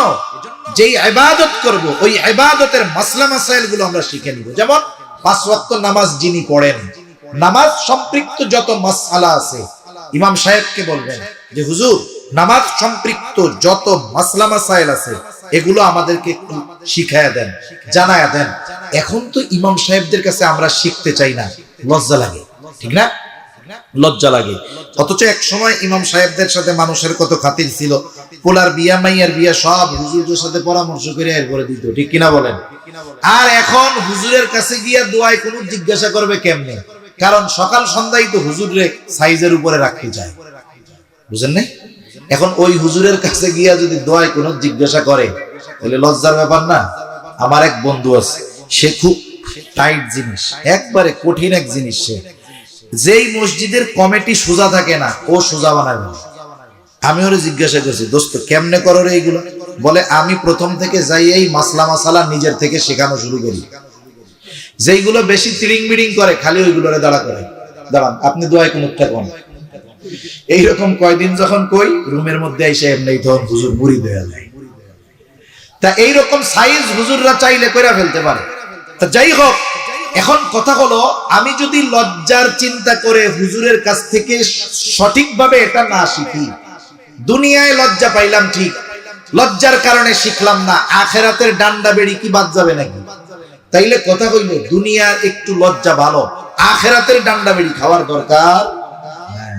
যেই ইবাদত করব, ওই ইবাদতের মাসলা মাসাইল গুলো আমরা শিখে নিব। যেমন 5 ওয়াক্ত নামাজ যিনি পড়েন, নামাজ সম্পৃক্ত যত মাসআলা আছে, ইমাম সাহেবকে বলবেন যে হুজুর নামাজ সম্পৃক্ত যত মাসলা মাসাইল আছে এগুলো আমাদেরকে একটু শিখায়া দেন, জানায়া দেন। এখন তো ইমাম সাহেবদের কাছে আমরা শিখতে চাই না, লজ্জা লাগে, ঠিক না? লজ্জা লাগে। অথচ এক সময় ইমাম সাহেবদের সাথে মানুষের কত খাতির ছিল, পোলার বিয়া মাইয়ার বিয়া সব হুজুরদের সাথে পরামর্শ করে এরপরে দিত। ঠিক কিনা বলেন? আর এখন হুজুরের কাছে গিয়া দোয়ায় কোনো জিজ্ঞাসা করবে কেমনে? কারণ সকাল সন্ধ্যায় তো হুজুরে সাইজের উপরে রাখতে চায়, বুঝেন নাই? এখন ওই হুজুরের কাছে গিয়া যদি দোয়ায় কোনো জিজ্ঞাসা করে, তাহলে লজ্জার ব্যাপার না? আমার এক বন্ধু আছে, সে খুব টাইট জিনিস, একবারে কঠিন এক জিনিস। সে যেই মসজিদের কমিটি সোজা থাকে না, ও সোজা বানাবে। আমি ওরে জিজ্ঞাসা করছি, দোস্ত কেমনে করো রে এইগুলো? বলে আমি প্রথম থেকে যাই এই মাসলা মাসালা নিজের থেকে শেখানো শুরু করি। যেইগুলো বেশি তিরিং বিড়িং করে খালি ওইগুলোরে দাঁড়া করে, দাঁড়ান আপনি দোয়ায় কোন উত্তর পান। এইরকম কয়দিন যখন কই, রুমের মধ্যে এসে এমনি তখন হুজুর মুড়ি দেয়া যায়। তা এইরকম সাইজ হুজুররা চাইলে করে ফেলতে পারে। তা যাই হোক, এখন কথা হলো, আমি যদি লজ্জার চিন্তা করে হুজুরের কাছ থেকে সঠিকভাবে এটা না শিখি, দুনিয়ায় লজ্জা পাইলাম ঠিক, লজ্জার কারণে শিখলাম না, আখেরাতের ডান্ডা বেড়ি কি বাদ যাবে নাকি? তাইলে কথা কইল, দুনিয়ার একটু লজ্জা ভালো, আখেরাতের ডান্ডা বেড়ি খাওয়ার দরকার নাই।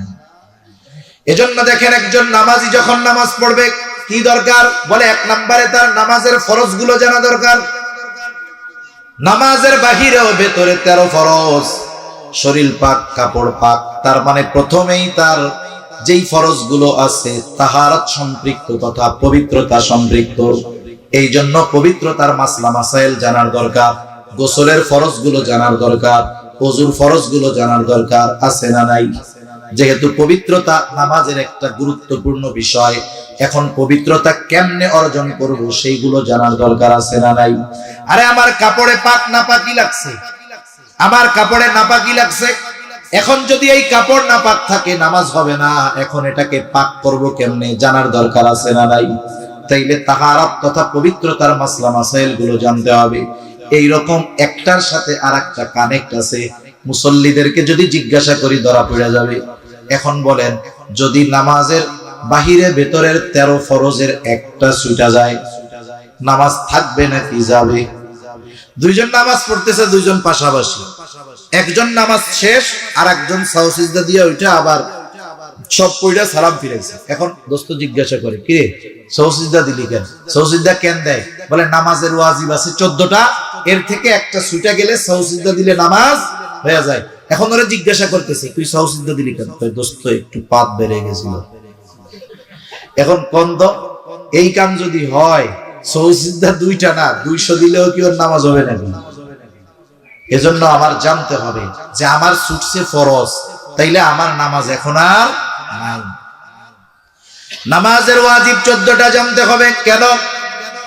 এজন্য দেখেন একজন নামাজি যখন নামাজ পড়বে কি দরকার? বলে 1 নম্বরে তার নামাজের ফরজ গুলো জানা দরকার। নামাজের বাহিরে ও ভেতরে 13 ফরজ, শরীর পাক, কাপড় পাক। তার মানে প্রথমেই তার যেই ফরজ গুলো আছে তাহারাত সম্পৃক্ত তথা পবিত্রতা সম্পৃক্ত। এই জন্য পবিত্রতার মাসলা মাসাইল জানার দরকার, গোসলের ফরজ গুলো জানার দরকার, ওযুর ফরজ গুলো জানার দরকার আছে না নাই? যেহেতু পবিত্রতা নামাজের একটা গুরুত্বপূর্ণ বিষয়, এখন পবিত্রতা কেমনে অর্জন করব সেইগুলো জানার দরকার আছে না নাই? আরে আমার কাপড়ে পাক নাপাকি লাগছে, আমার কাপড়ে নাপাকি লাগছে, এখন যদি এই কাপড় নাপাক থাকে নামাজ হবে না। এখন এটাকে পাক করব কেমনে জানার দরকার আছে না নাই? তাইলে তাহারাত তথা পবিত্রতার মাসলা মাসাইল গুলো জানতে হবে। এই রকম একটার সাথে আরেকটা কানেক্ট আছে। মুসল্লিদেরকে যদি জিজ্ঞাসা করি ধরা পড়ে যাবে। এখন বলেন, যদি নামাজের বাহিরে ভেতরের 13 ফরজের একটা ছুটা যায়, নামাজ থাকবে নাকি যাবে? দুইজন নামাজ পড়তেছে, দুইজন পাশাপাশি, একজন নামাজ শেষ আর একজন সাউসিজদা দিয়ে ওইটা আবার সব পয়টা সালাম ফিরাইছে। এখন দোস্ত জিজ্ঞাসা করে, কি রে সাউসিজদা দিলি কেন? সাউসিজদা কেন দেয়? বলে নামাজের ওয়াজিব আছে 14টা, এর থেকে একটা ছুটা গেলে সাউসিজদা দিলে নামাজ হয়ে যায়। এখন ওরা জিজ্ঞাসা করতেছে, তুই সাউসিজদা দিলি কেন? দোস্ত একটু পাত বেড়ে গেছিল। এখন কন্দ এই কাম যদি হয়, সাউসিজদা 2টা না 200 দিলেও কি ওর নামাজ হবে নাকি? এজন্য আমার জানতে হবে যে আমার ছুটছে ফরজ, তাইলে আমার নামাজ এখন আর নাই। নামাজের ওয়াজিব 14টা জানতে হবে। কেন?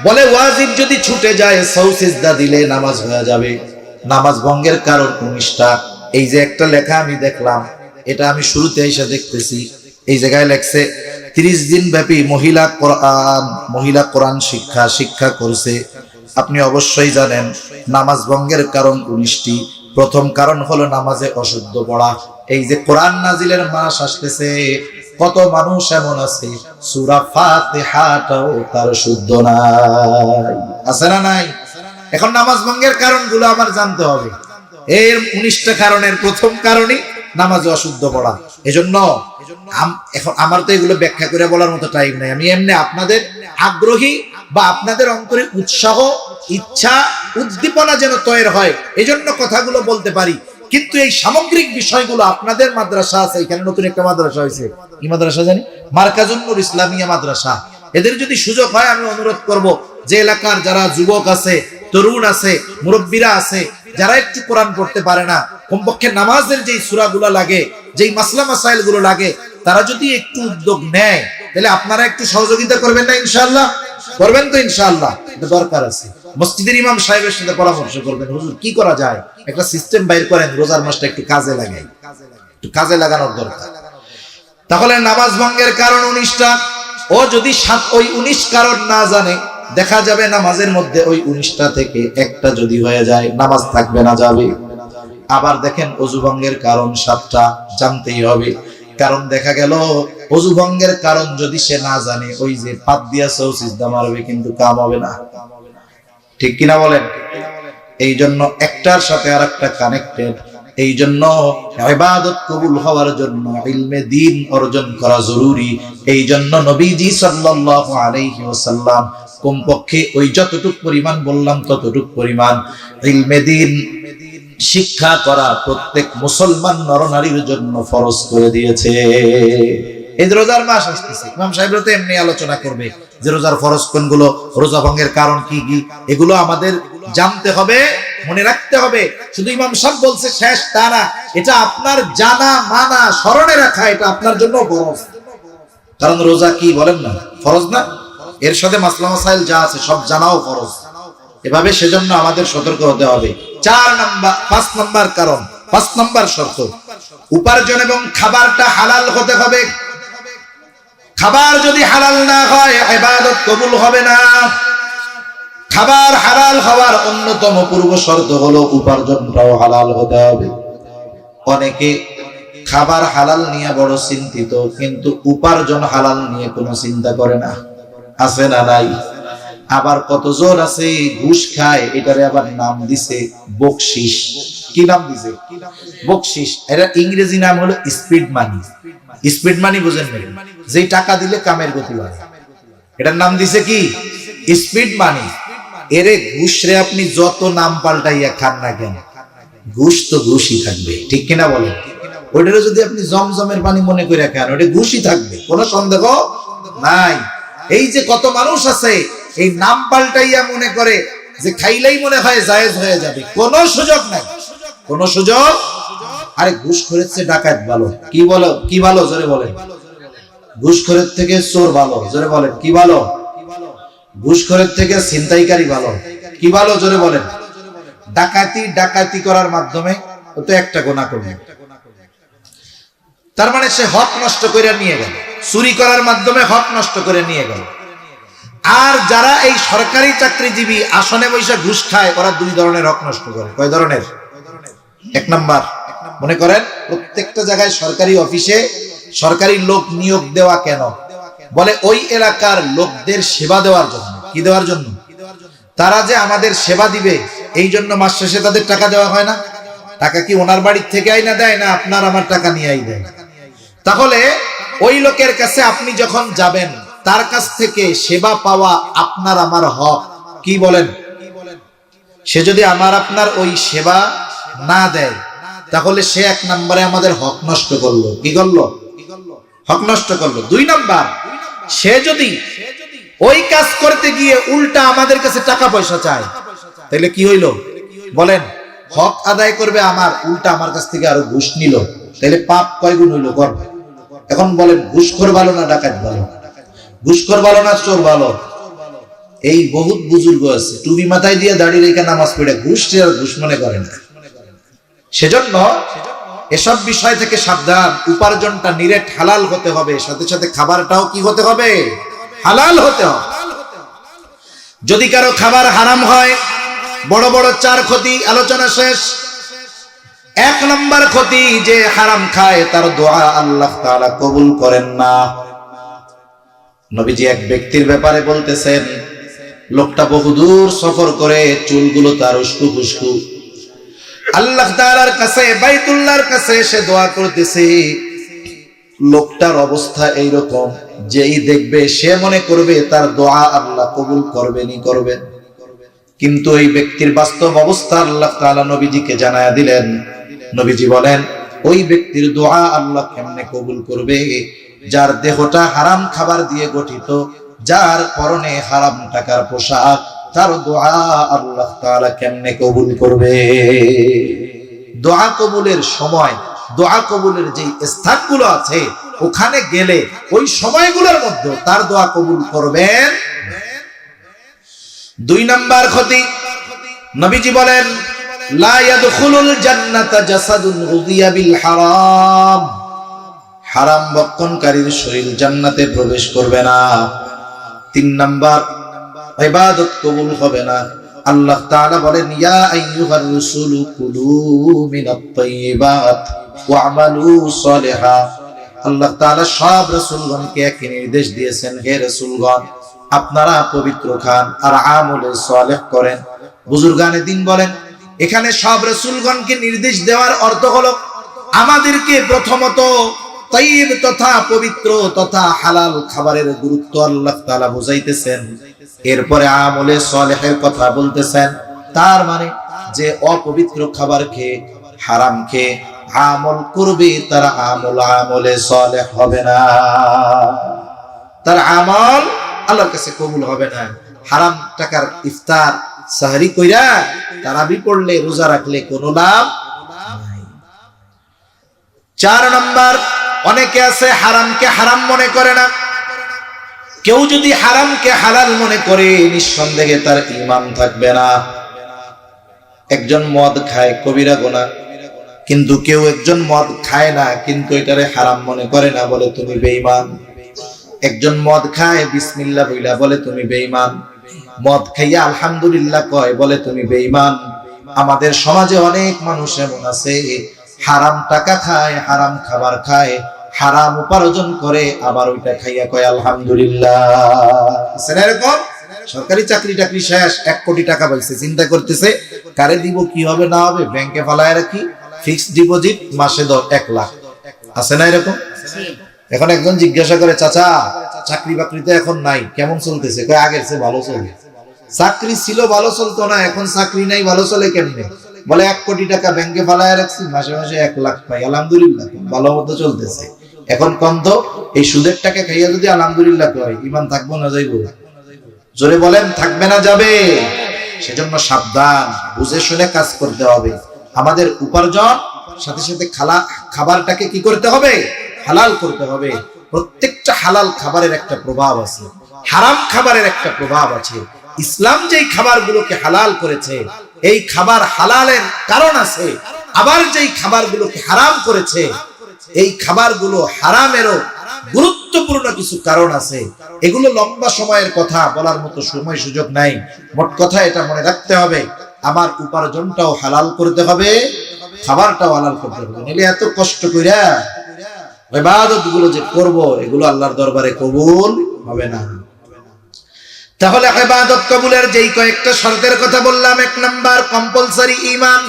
বলে ওয়াজিব যদি ছুটে যায় সাউ সিজদা দিলে নামাজ হয়ে যাবে। নামাজ ভঙ্গের কারণ 19টা। এই যে একটা লেখা আমি দেখলাম, এটা আমি শুরুতে এসে দেখতেছি, এই জায়গায় লেখছে 30 দিন ব্যাপী মহিলা কোরআন শিক্ষা করছে। আপনি অবশ্যই জানেন নামাজ ভঙ্গের কারণ 19টি। প্রথম কারণ হলো নামাজে অশুদ্ধ পড়া। এই যে কোরআন নাজিলের মাস আসতেছে, কত মানুষ এমন আছে সূরা ফাতিহাটাও তার শুদ্ধ নাই, আছে না নাই? এখন নামাজ ভঙ্গের কারণগুলো আমার জানতে হবে। এর 19টা কারণের প্রথম কারণই নামাজে অশুদ্ধ পড়া। এজন্য এখন আমার তো এগুলো ব্যাখ্যা করে বলার মতো টাইম নাই। আমি এমনি আপনাদের আগ্রহী বা আপনাদের অন্তরে উৎসাহ, ইচ্ছা, উদ্দীপনা যেন তৈরি হয়, এজন্য কথাগুলো বলতে পারি। কিন্তু এই সামগ্রিক বিষয়গুলো আপনাদের মাদ্রাসা আছে, এখানে নতুন একটা মাদ্রাসা হয়েছে, কি মাদ্রাসা জানি, মার্কাজুন নূর ইসলামিয়া মাদ্রাসা। এদের যদি সুযোগ হয় আমি অনুরোধ করব যে এলাকার যারা যুবক আছে, তরুণ আছে, মুরব্বীরা আছে, যারা একটু কোরআন পড়তে পারে না, কমপক্ষে নামাজের যেই সূরাগুলো লাগে, যেই মাসলা মাসাইল গুলো লাগে, তারা যদি একটু উদ্যোগ নেয়, তাহলে আপনারা একটু সহযোগিতা করবেন না? ইনশাআল্লাহ করবেন তো? ইনশাআল্লাহ এটা দরকার আছে। মসজিদের ইমাম সাহেবের সাথে পরামর্শ করবেন, হুজুর কি করা যায়, একটা সিস্টেম বাইর করেন, রোজার মাসটা একটু কাজে লাগাই, একটু কাজে লাগানোর দরকার। তাহলে নামাজ ভঙ্গের কারণ 19টা। ও যদি ওই 19 কারণ না জানে, দেখা যাবে নামাজের মধ্যে ওই 19টা থেকে একটা যদি হয়ে যায়, নামাজ থাকবে না, যাবে। আবার দেখেন ওযু ভঙ্গের কারণ 7টা, জানতেই হবে। কারণ দেখা গেল ওযু ভঙ্গের কারণ যদি সে না জানে, ওই যে পাত দিয়া সাউ সিজদা মারবে, কিন্তু কাম হবে না, ঠিক কিনা বলেন? এই জন্য একটার সাথে আরেকটা কানেক্টেড। এই জন্য ইবাদত কবুল হওয়ার জন্য ইলমে দ্বীন অর্জন করা জরুরি। এই জন্য নবীজি সাল্লাল্লাহু আলাইহি ওয়াসাল্লাম কমপক্ষে ওই যতটুকু পরিমাণ বললাম ততটুকু পরিমাণ ইলমে দ্বীন শিক্ষা করা প্রত্যেক মুসলমান নরনারীর জন্য ফরজ করে দিয়েছে। এই রোজার মাস আসতেছে, ইমাম সাহেবরা তো এমনি আলোচনা করবে যে রোজার ফরজ কোনগুলো, রোজা ভঙ্গের কারণ কি কি, এগুলো আমাদের জানতে হবে, মনে রাখতে হবে। শুধু ইমাম সাহেব বলছে শেষ তা না, এটা আপনার জানা, মানা, স্মরণে রাখা, এটা আপনার জন্য ফরজ। কারণ রোজা কি বলেন না, ফরজ না? এর সাথে মাসলা মাসাইল যা আছে সব জানাও ফরজ। এভাবে সেজন্য আমাদের সতর্ক হতে হবে। 5 নাম্বার কারণ, 5 নাম্বার শর্ত, উপার্জন এবং খাবারটা হালাল হতে হবে। খাবার যদি হালাল না হয় ইবাদত কবুল হবে না। খাবার হালাল হওয়ার অন্যতম পূর্ব শর্ত হলো উপার্জনটাও হালাল হতে হবে। অনেকে খাবার হালাল নিয়ে বড় চিন্তিত, কিন্তু উপার্জন হালাল নিয়ে কোনো চিন্তা করে না, আছে না নাই? আবার কতজন আছে ঘুষ খায়, এটারে আবার নাম দিছে বকশিস। কি নাম দিছে? বকশিস। এর ইংরেজি নাম হলো স্পিড মানি। স্পিড মানি বুঝেন না? যেই টাকা দিলে কামের গতি বাড়ে, এটার নাম দিছে কি? স্পিড মানি। এরে ঘুষ রে আপনি যত নাম পাল্টাইয়া খান না কেন, ঘুষ তো ঘুষই থাকবে, ঠিক কিনা বলেন? ওইটারে যদি আপনি জমজমের পানি মনে করে খান, ওটা ঘুষই থাকবে, কোনো সন্দেহ নাই। এই যে কত মানুষ আছে এই নাম পাল্টাইয়া মনে করে যে খাইলেই মনে হয় জায়েজ হয়ে যাবে, কোনো সুযোগ নাই, কোনো সুযোগ। আরে ঘুষখোরের চেয়ে ডাকাত ভালো। কি বলো? কি ভালো? জোরে বলেন। ঘুষখোরের থেকে চোর ভালো। জোরে বলেন। কি ভালো? ঘুষখোরের থেকে ছিনতাইকারী ভালো। কি ভালো? জোরে বলেন। ডাকাতি করার মাধ্যমে তো একটা গুনাহ করবে, তার মানে সে হক নষ্ট করে নিয়ে গেল। চুরি করার মাধ্যমে হক নষ্ট করে নিয়ে গেল। আর যারা এই সরকারি চাকরিজীবী আসনে বৈশা ঘুষ খায়, ওরা 2 ধরনের হক নষ্ট করে। কয় ধরনের? 1 নাম্বার, মনে করেন প্রত্যেকটা জায়গায় সরকারি অফিসে সরকারি লোক নিয়োগ দেওয়া কেন? বলে ওই এলাকার লোকদের সেবা দেওয়ার জন্য। কি দেওয়ার জন্য? তারা যে আমাদের সেবা দিবে, এই জন্য মাস শেষে তাদের টাকা দেওয়া হয় না? টাকা কি ওনার বাড়ির থেকে আইনা দেয়, না আপনার আমার টাকা নিয়ে আই দেয়? তাহলে ওই লোকের কাছে আপনি যখন যাবেন, তার কাছ থেকে সেবা পাওয়া আপনার আমার হক। কি বলেন? সে যদি আমার আপনার ওই সেবা না দেয়, তাহলে সে 1 নম্বরে আমাদের হক নষ্ট করলো। কি করলো? হক নষ্ট করলো। 2 নাম্বার, সে যদি ওই কাজ করতে গিয়ে উল্টা আমাদের কাছে টাকা পয়সা চায়, তাহলে কি হইলো বলেন? হক আদায় করবে আমার, উল্টা আমার কাছ থেকে আরো ঘুষ নিল, তাহলে পাপ কয় গুণ হইলো? করবে। এখন বলেন ঘুষখোর ভালো না ডাকাত ভালো? ঘুষখোর ভালো না চোর ভালো? এই বহুত বুজুর্গ আছে টুপি মাথায় দিয়ে দাড়ি রেখে নামাজ পড়ে ঘুষ মনে করে না। সেজন্য এসব বিষয় থেকে সাবধান। উপার্জনটা নিরেট হালাল হতে হবে, সাথে সাথে খাবারটাও কি হতে হবে? হালাল হতে হবে। যদি কারো খাবার হারাম হয়, বড় বড় 4 ক্ষতি আলোচনা শেষ। 1 নম্বর ক্ষতি, যে হারাম খায় তার দোয়া আল্লাহ তাআলা কবুল করেন না। নবীজি এক ব্যক্তির ব্যাপারে বলতেছেন, লোকটা বহুদূর সফর করে, চুলগুলো তার উস্কু খুস্কু, আল্লাহ তাআলার কাছে বাইতুল্লাহর কাছে এসে দোয়া করতেছে। লোকটার অবস্থা এইরকম, যেই দেখবে সে মনে করবে তার দোয়া আল্লাহ কবুল করবেনই করবেন। কিন্তু এই ব্যক্তির বাস্তব অবস্থা আল্লাহ তাআলা নবীজিকে জানায়া দিলেন। নবীজি বলেন, ওই ব্যক্তির দোয়া আল্লাহ কেমনে কবুল করবে? যার দেহটা হারাম খাবার দিয়ে গঠিত, যার পরনে হারাম টাকার পোশাক, তার দোয়া আল্লাহ তাআলা কেমনে কবুল করবে? দোয়া কবুলের সময়, দোয়া কবুলের যে স্থানগুলো আছে, ওখানে গেলে ওই সময়গুলোর মধ্যে তার দোয়া কবুল করবেন। 2 নাম্বার ক্ষতি, নবীজি বলেন, লা ইয়াদখুলুল জান্নাতা জাসাদুন উযিয়া বিল হারাম। হারাম ভক্ষণকারীর শরীর জান্নাতে প্রবেশ করবে না। 3 নাম্বার, ইবাদত কবুল হবে না। আল্লাহ তাআলা বলেন, ইয়া আইয়ুহার রাসূলু কুলু মিনাত তাইয়্যিবাত ওয়া'মালু সালিহা। আল্লাহ তাআলা সব রাসূলগণকে একই নির্দেশ দিয়েছেন, হে রাসূলগণ, আপনারা পবিত্র খান আর আমলে সালেহ করেন। বুজুর্গানে দ্বীন বলেন, এখানে সব রাসূলগণকে নির্দেশ দেওয়ার অর্থ হলো আমাদেরকে প্রথমত তাইয়্যিব তথা পবিত্র তথা হালাল খাবারের গুরুত্ব আল্লাহ তাআলা বুঝাইতেছেন। এরপরে আমলে সালেহের কথা বলতেছেন। তার মানে যে অপবিত্র খাবার খেয়ে, হারাম খেয়ে আমল করবে, তার আমলে সালেহ হবে না, তার আমল আল্লাহর কাছে কবুল হবে না। হারাম টাকার ইফতার সাহরি কইরা তারাবি পড়লে, রোজা রাখলে কোনো লাভ নাই। 4 নাম্বার, অনেকে আছে হারামকে হারাম মনে করে না। কেউ যদি হারামকে হালাল মনে করে, নিঃসন্দেহে তার ঈমান থাকবে না। একজন মদ খায়, কবিরা গুনাহ, কিন্তু কেউ একজন মদ খায় না, কিন্তু এটারে হারাম মনে করে না, বলে তুমি বেঈমান। একজন মদ খায়, বিসমিল্লাহ বইলা, বলে তুমি বেঈমান। মদ খাইয়া আলহামদুলিল্লাহ কয়, বলে তুমি বেঈমান। আমাদের সমাজে অনেক মানুষ এমন আছে, হারাম টাকা খায়, হারাম খাবার খায়, হারাম উপার্জন করে, আবার ওইটা খাইয়া কয় আলহামদুলিল্লাহ। এরকম সরকারি চাকরি টাকরি শেষ, 1 কোটি টাকা পাইছে, চিন্তা করতেছে কারে দিব, কি হবে না হবে, ব্যাংকে ফালায় রাখি, ফিক্সড ডিপোজিট মাসে 1 লাখ। আছে না এরকম? এখন একজন জিজ্ঞাসা করে, চাচা চাকরি বাকরি তো এখন নাই, কেমন চলতেছে? কয় আগের চেয়ে ভালো চলে। চাকরি ছিল ভালো চলতো না, এখন চাকরি নাই, ভালো চলে কেমনে? বলে 1 কোটি টাকা ব্যাংকে ফালায় রাখছি, মাসে মাসে 1 লাখ পাই, আলহামদুলিল্লাহ, ভালো মতো চলতেছে। এখন কম তো, এই সুদের টাকা খাইয়া যদি আলহামদুলিল্লাহ কয়, ঈমান থাকবো না যাইবো? জোরে বলেন, থাকবে না যাবে? সেজন্য সাবধান, বুঝে শুনে কাজ করতে হবে। আমাদের উপার্জন সাথে সাথে খাবারটাকে কি করতে হবে? হালাল করতে হবে। প্রত্যেকটা হালাল খাবারের একটা প্রভাব আছে, হারাম খাবারের একটা প্রভাব আছে। ইসলাম যেই খাবারগুলোকে হালাল করেছে, এই খাবার হালালের কারণ আছে। আবার যেই খাবারগুলোকে হারাম করেছে, এই খাবারগুলো হারামেরও গুরুত্বপূর্ণ কিছু কারণ আছে। এগুলো লম্বা সময়ের কথা, বলার মতো সময় সুযোগ নাই। মোট কথা এটা মনে রাখতে হবে, আমার উপার্জনটাও হালাল করতে হবে, খাবারটাও হালাল করতে হবে। নইলে এত কষ্ট কইরা ইবাদত গুলো যে করব, এগুলো আল্লাহর দরবারে কবুল হবে না। তাহলে ইবাদত কবুলের যেই কয়েকটা শর্তের কথা বললাম, 1 নাম্বার কম্পালসরি ঈমান,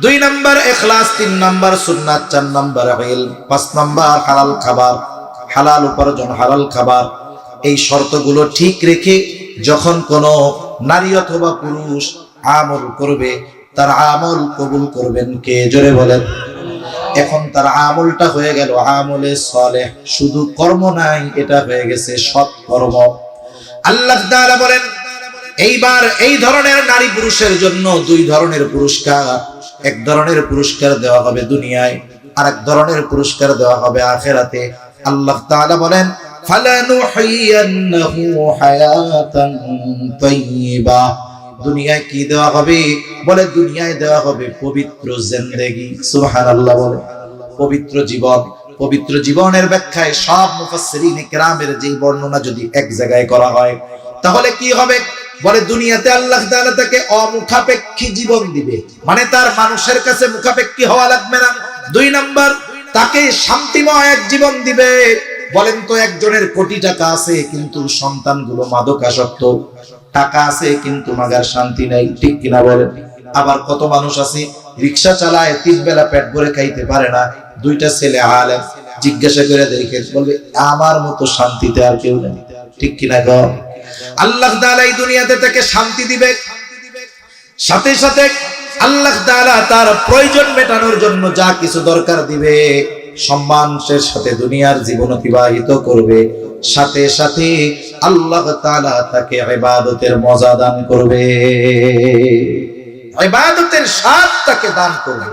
2 নাম্বার ইখলাস, 3 নাম্বার সুন্নাত, 4 নাম্বার ইলম, 5 নাম্বার হালাল খাবার, হালাল উপার্জন, হালাল খাবার। এই শর্তগুলো ঠিক রেখে যখন কোনো নারী অথবা পুরুষ আমল করবে, তার আমল কবুল করবেন কে? জোরে বলেন। এখন তার আমলটা হয়ে গেল আমলে সালেহ, শুধু কর্ম নাই, এটা হয়ে গেছে সৎ কর্ম। আল্লাহ তাআলা বলেন, এইবার এই ধরনের নারী পুরুষের জন্য 2 ধরনের পুরস্কার। 1 ধরনের পুরস্কার দেওয়া হবে দুনিয়ায়, আর 1 ধরনের পুরস্কার দেওয়া হবে আখিরাতে। আল্লাহ তাআলা বলেন, ফালানুহিয়ান্নাহু হায়াতান তাইয়্যিবা। দুনিয়ায় কি দেওয়া হবে? বলে দুনিয়ায় দেওয়া হবে পবিত্র জিন্দেগি। সুবহানাল্লাহ বলে পবিত্র জীবন। পবিত্র জীবনের ব্যাখ্যায় সব মুফাসসিরিন কিরামের যে বর্ণনা যদি এক জায়গায় করা হয় তাহলে কি হবে? বলে দুনিয়াতে আল্লাহ তাআলা তাকে অমুখাপেক্ষী জীবন দিবে, মানে তার মানুষের কাছে মুখাপেক্ষী হওয়া লাগবে না। 2 নাম্বার, তাকে শান্তিময় এক জীবন দিবে। বলেন তো, একজনের কোটি টাকা আছে কিন্তু সন্তানগুলো মাদকাসক্ত, টাকা আছে কিন্তু মাগার শান্তি নাই, ঠিক কিনা বলেন? আবার কত মানুষ আছে রিকশা চালায়, 3 বেলা পেট ভরে খাইতে পারে না, 2টা ছেলে আলেম, জিজ্ঞাসা করে দেখে বলবে আমার মতো শান্তিতে আর কেউ নেই, ঠিক কিনা গো? আল্লাহ তাআলা এই দুনিয়াতে তাকে শান্তি দিবে, সাথে সাথে আল্লাহ তাআলা তার প্রয়োজন মেটানোর জন্য যা কিছু দরকার দিবে, সম্মানের সাথে দুনিয়ার জীবন অতিবাহিত করবে, সাথে সাথে আল্লাহ তাআলা তাকে ইবাদতের মজা দান করবে, ইবাদতের স্বাদ তাকে দান করবে।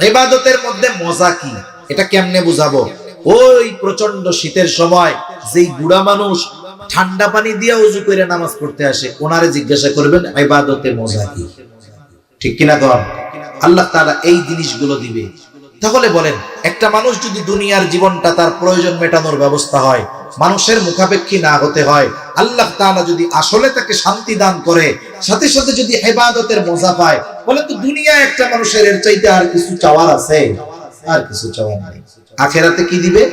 ইবাদতের মধ্যে মজা কি এটা কেমনে বুঝাবো? ওই প্রচন্ড শীতের সময় যেই বুড়া মানুষ ঠান্ডা পানি দিয়ে ওযু করে নামাজ পড়তে আসে, ওনারে জিজ্ঞাসা করবেন ইবাদতে মজা কি, ঠিক কিনা কর? আল্লাহ তাআলা এই জিনিসগুলো দিবে। তাহলে বলেন, একটা মানুষ যদি দুনিয়ার জীবনটা তার প্রয়োজন মেটানোর ব্যবস্থা হয়, মানুষের মুখাপেক্ষী না হতে হয়, আল্লাহ তাআলা যদি আসলে তাকে শান্তি দান করে, সাথে সাথে যদি ইবাদতের মজা পায়, বলেন তো দুনিয়ায় একটা মানুষের এর চাইতে আর কিছু চাওয়ার আছে? আর কিছু চাওয়ার নাই। আখিরাতে কি দিবে?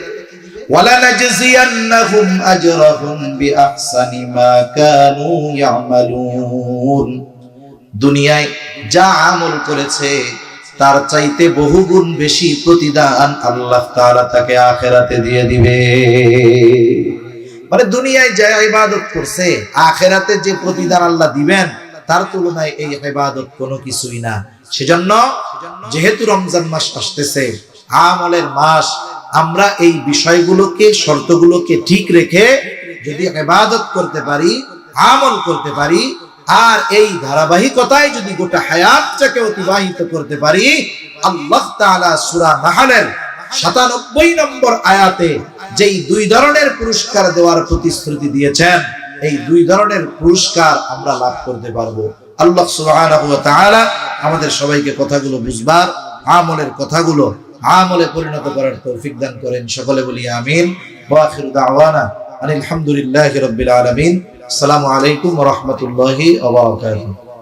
ওয়ালা নাজজিয়ান্নাহুম আজরাহুম বিআহসানি মা কানু ইয়ামালুন। দুনিয়ায় যা আমল করেছে তার চাইতে বহুগুণ বেশি প্রতিদান আল্লাহ তাআলা তাকে আখিরাতে দিয়ে দিবে। মানে দুনিয়ায় যে ইবাদত করছে, আখিরাতে যে প্রতিদান আল্লাহ দিবেন তার তুলনায় এই ইবাদত কোনো কিছুই না। সেজন্য যেহেতু রমজান মাস আসতেছে, আমলের মাস, আমরা এই বিষয়গুলোকে, শর্তগুলোকে ঠিক রেখে যদি ইবাদত করতে পারি, আমল করতে পারি, আর এই ধারাবাহিকতায় যদি গোটা হায়াতটাকে অতিবাহিত করতে পারি, আল্লাহ তাআলা সূরা নাহলের ৯৭ নম্বর আয়াতে যেই 2 ধরনের পুরস্কার দেওয়ার প্রতিশ্রুতি দিয়েছেন, এই 2 ধরনের পুরস্কার আমরা লাভ করতে পারবো। আল্লাহ সুবহানাহু ওয়া তাআলা আমাদের সবাইকে কথাগুলো বুঝবার, আমলের কথাগুলো আমলে পরিণত করার তৌফিক দান করেন। সকলে বলি আমিন। ওয়া আখিরু দাওয়ানা আলহামদুলিল্লাহি রাব্বিল আলামিন। আসসালামু আলাইকুম ওয়া রাহমাতুল্লাহি ওয়া বারাকাতুহু।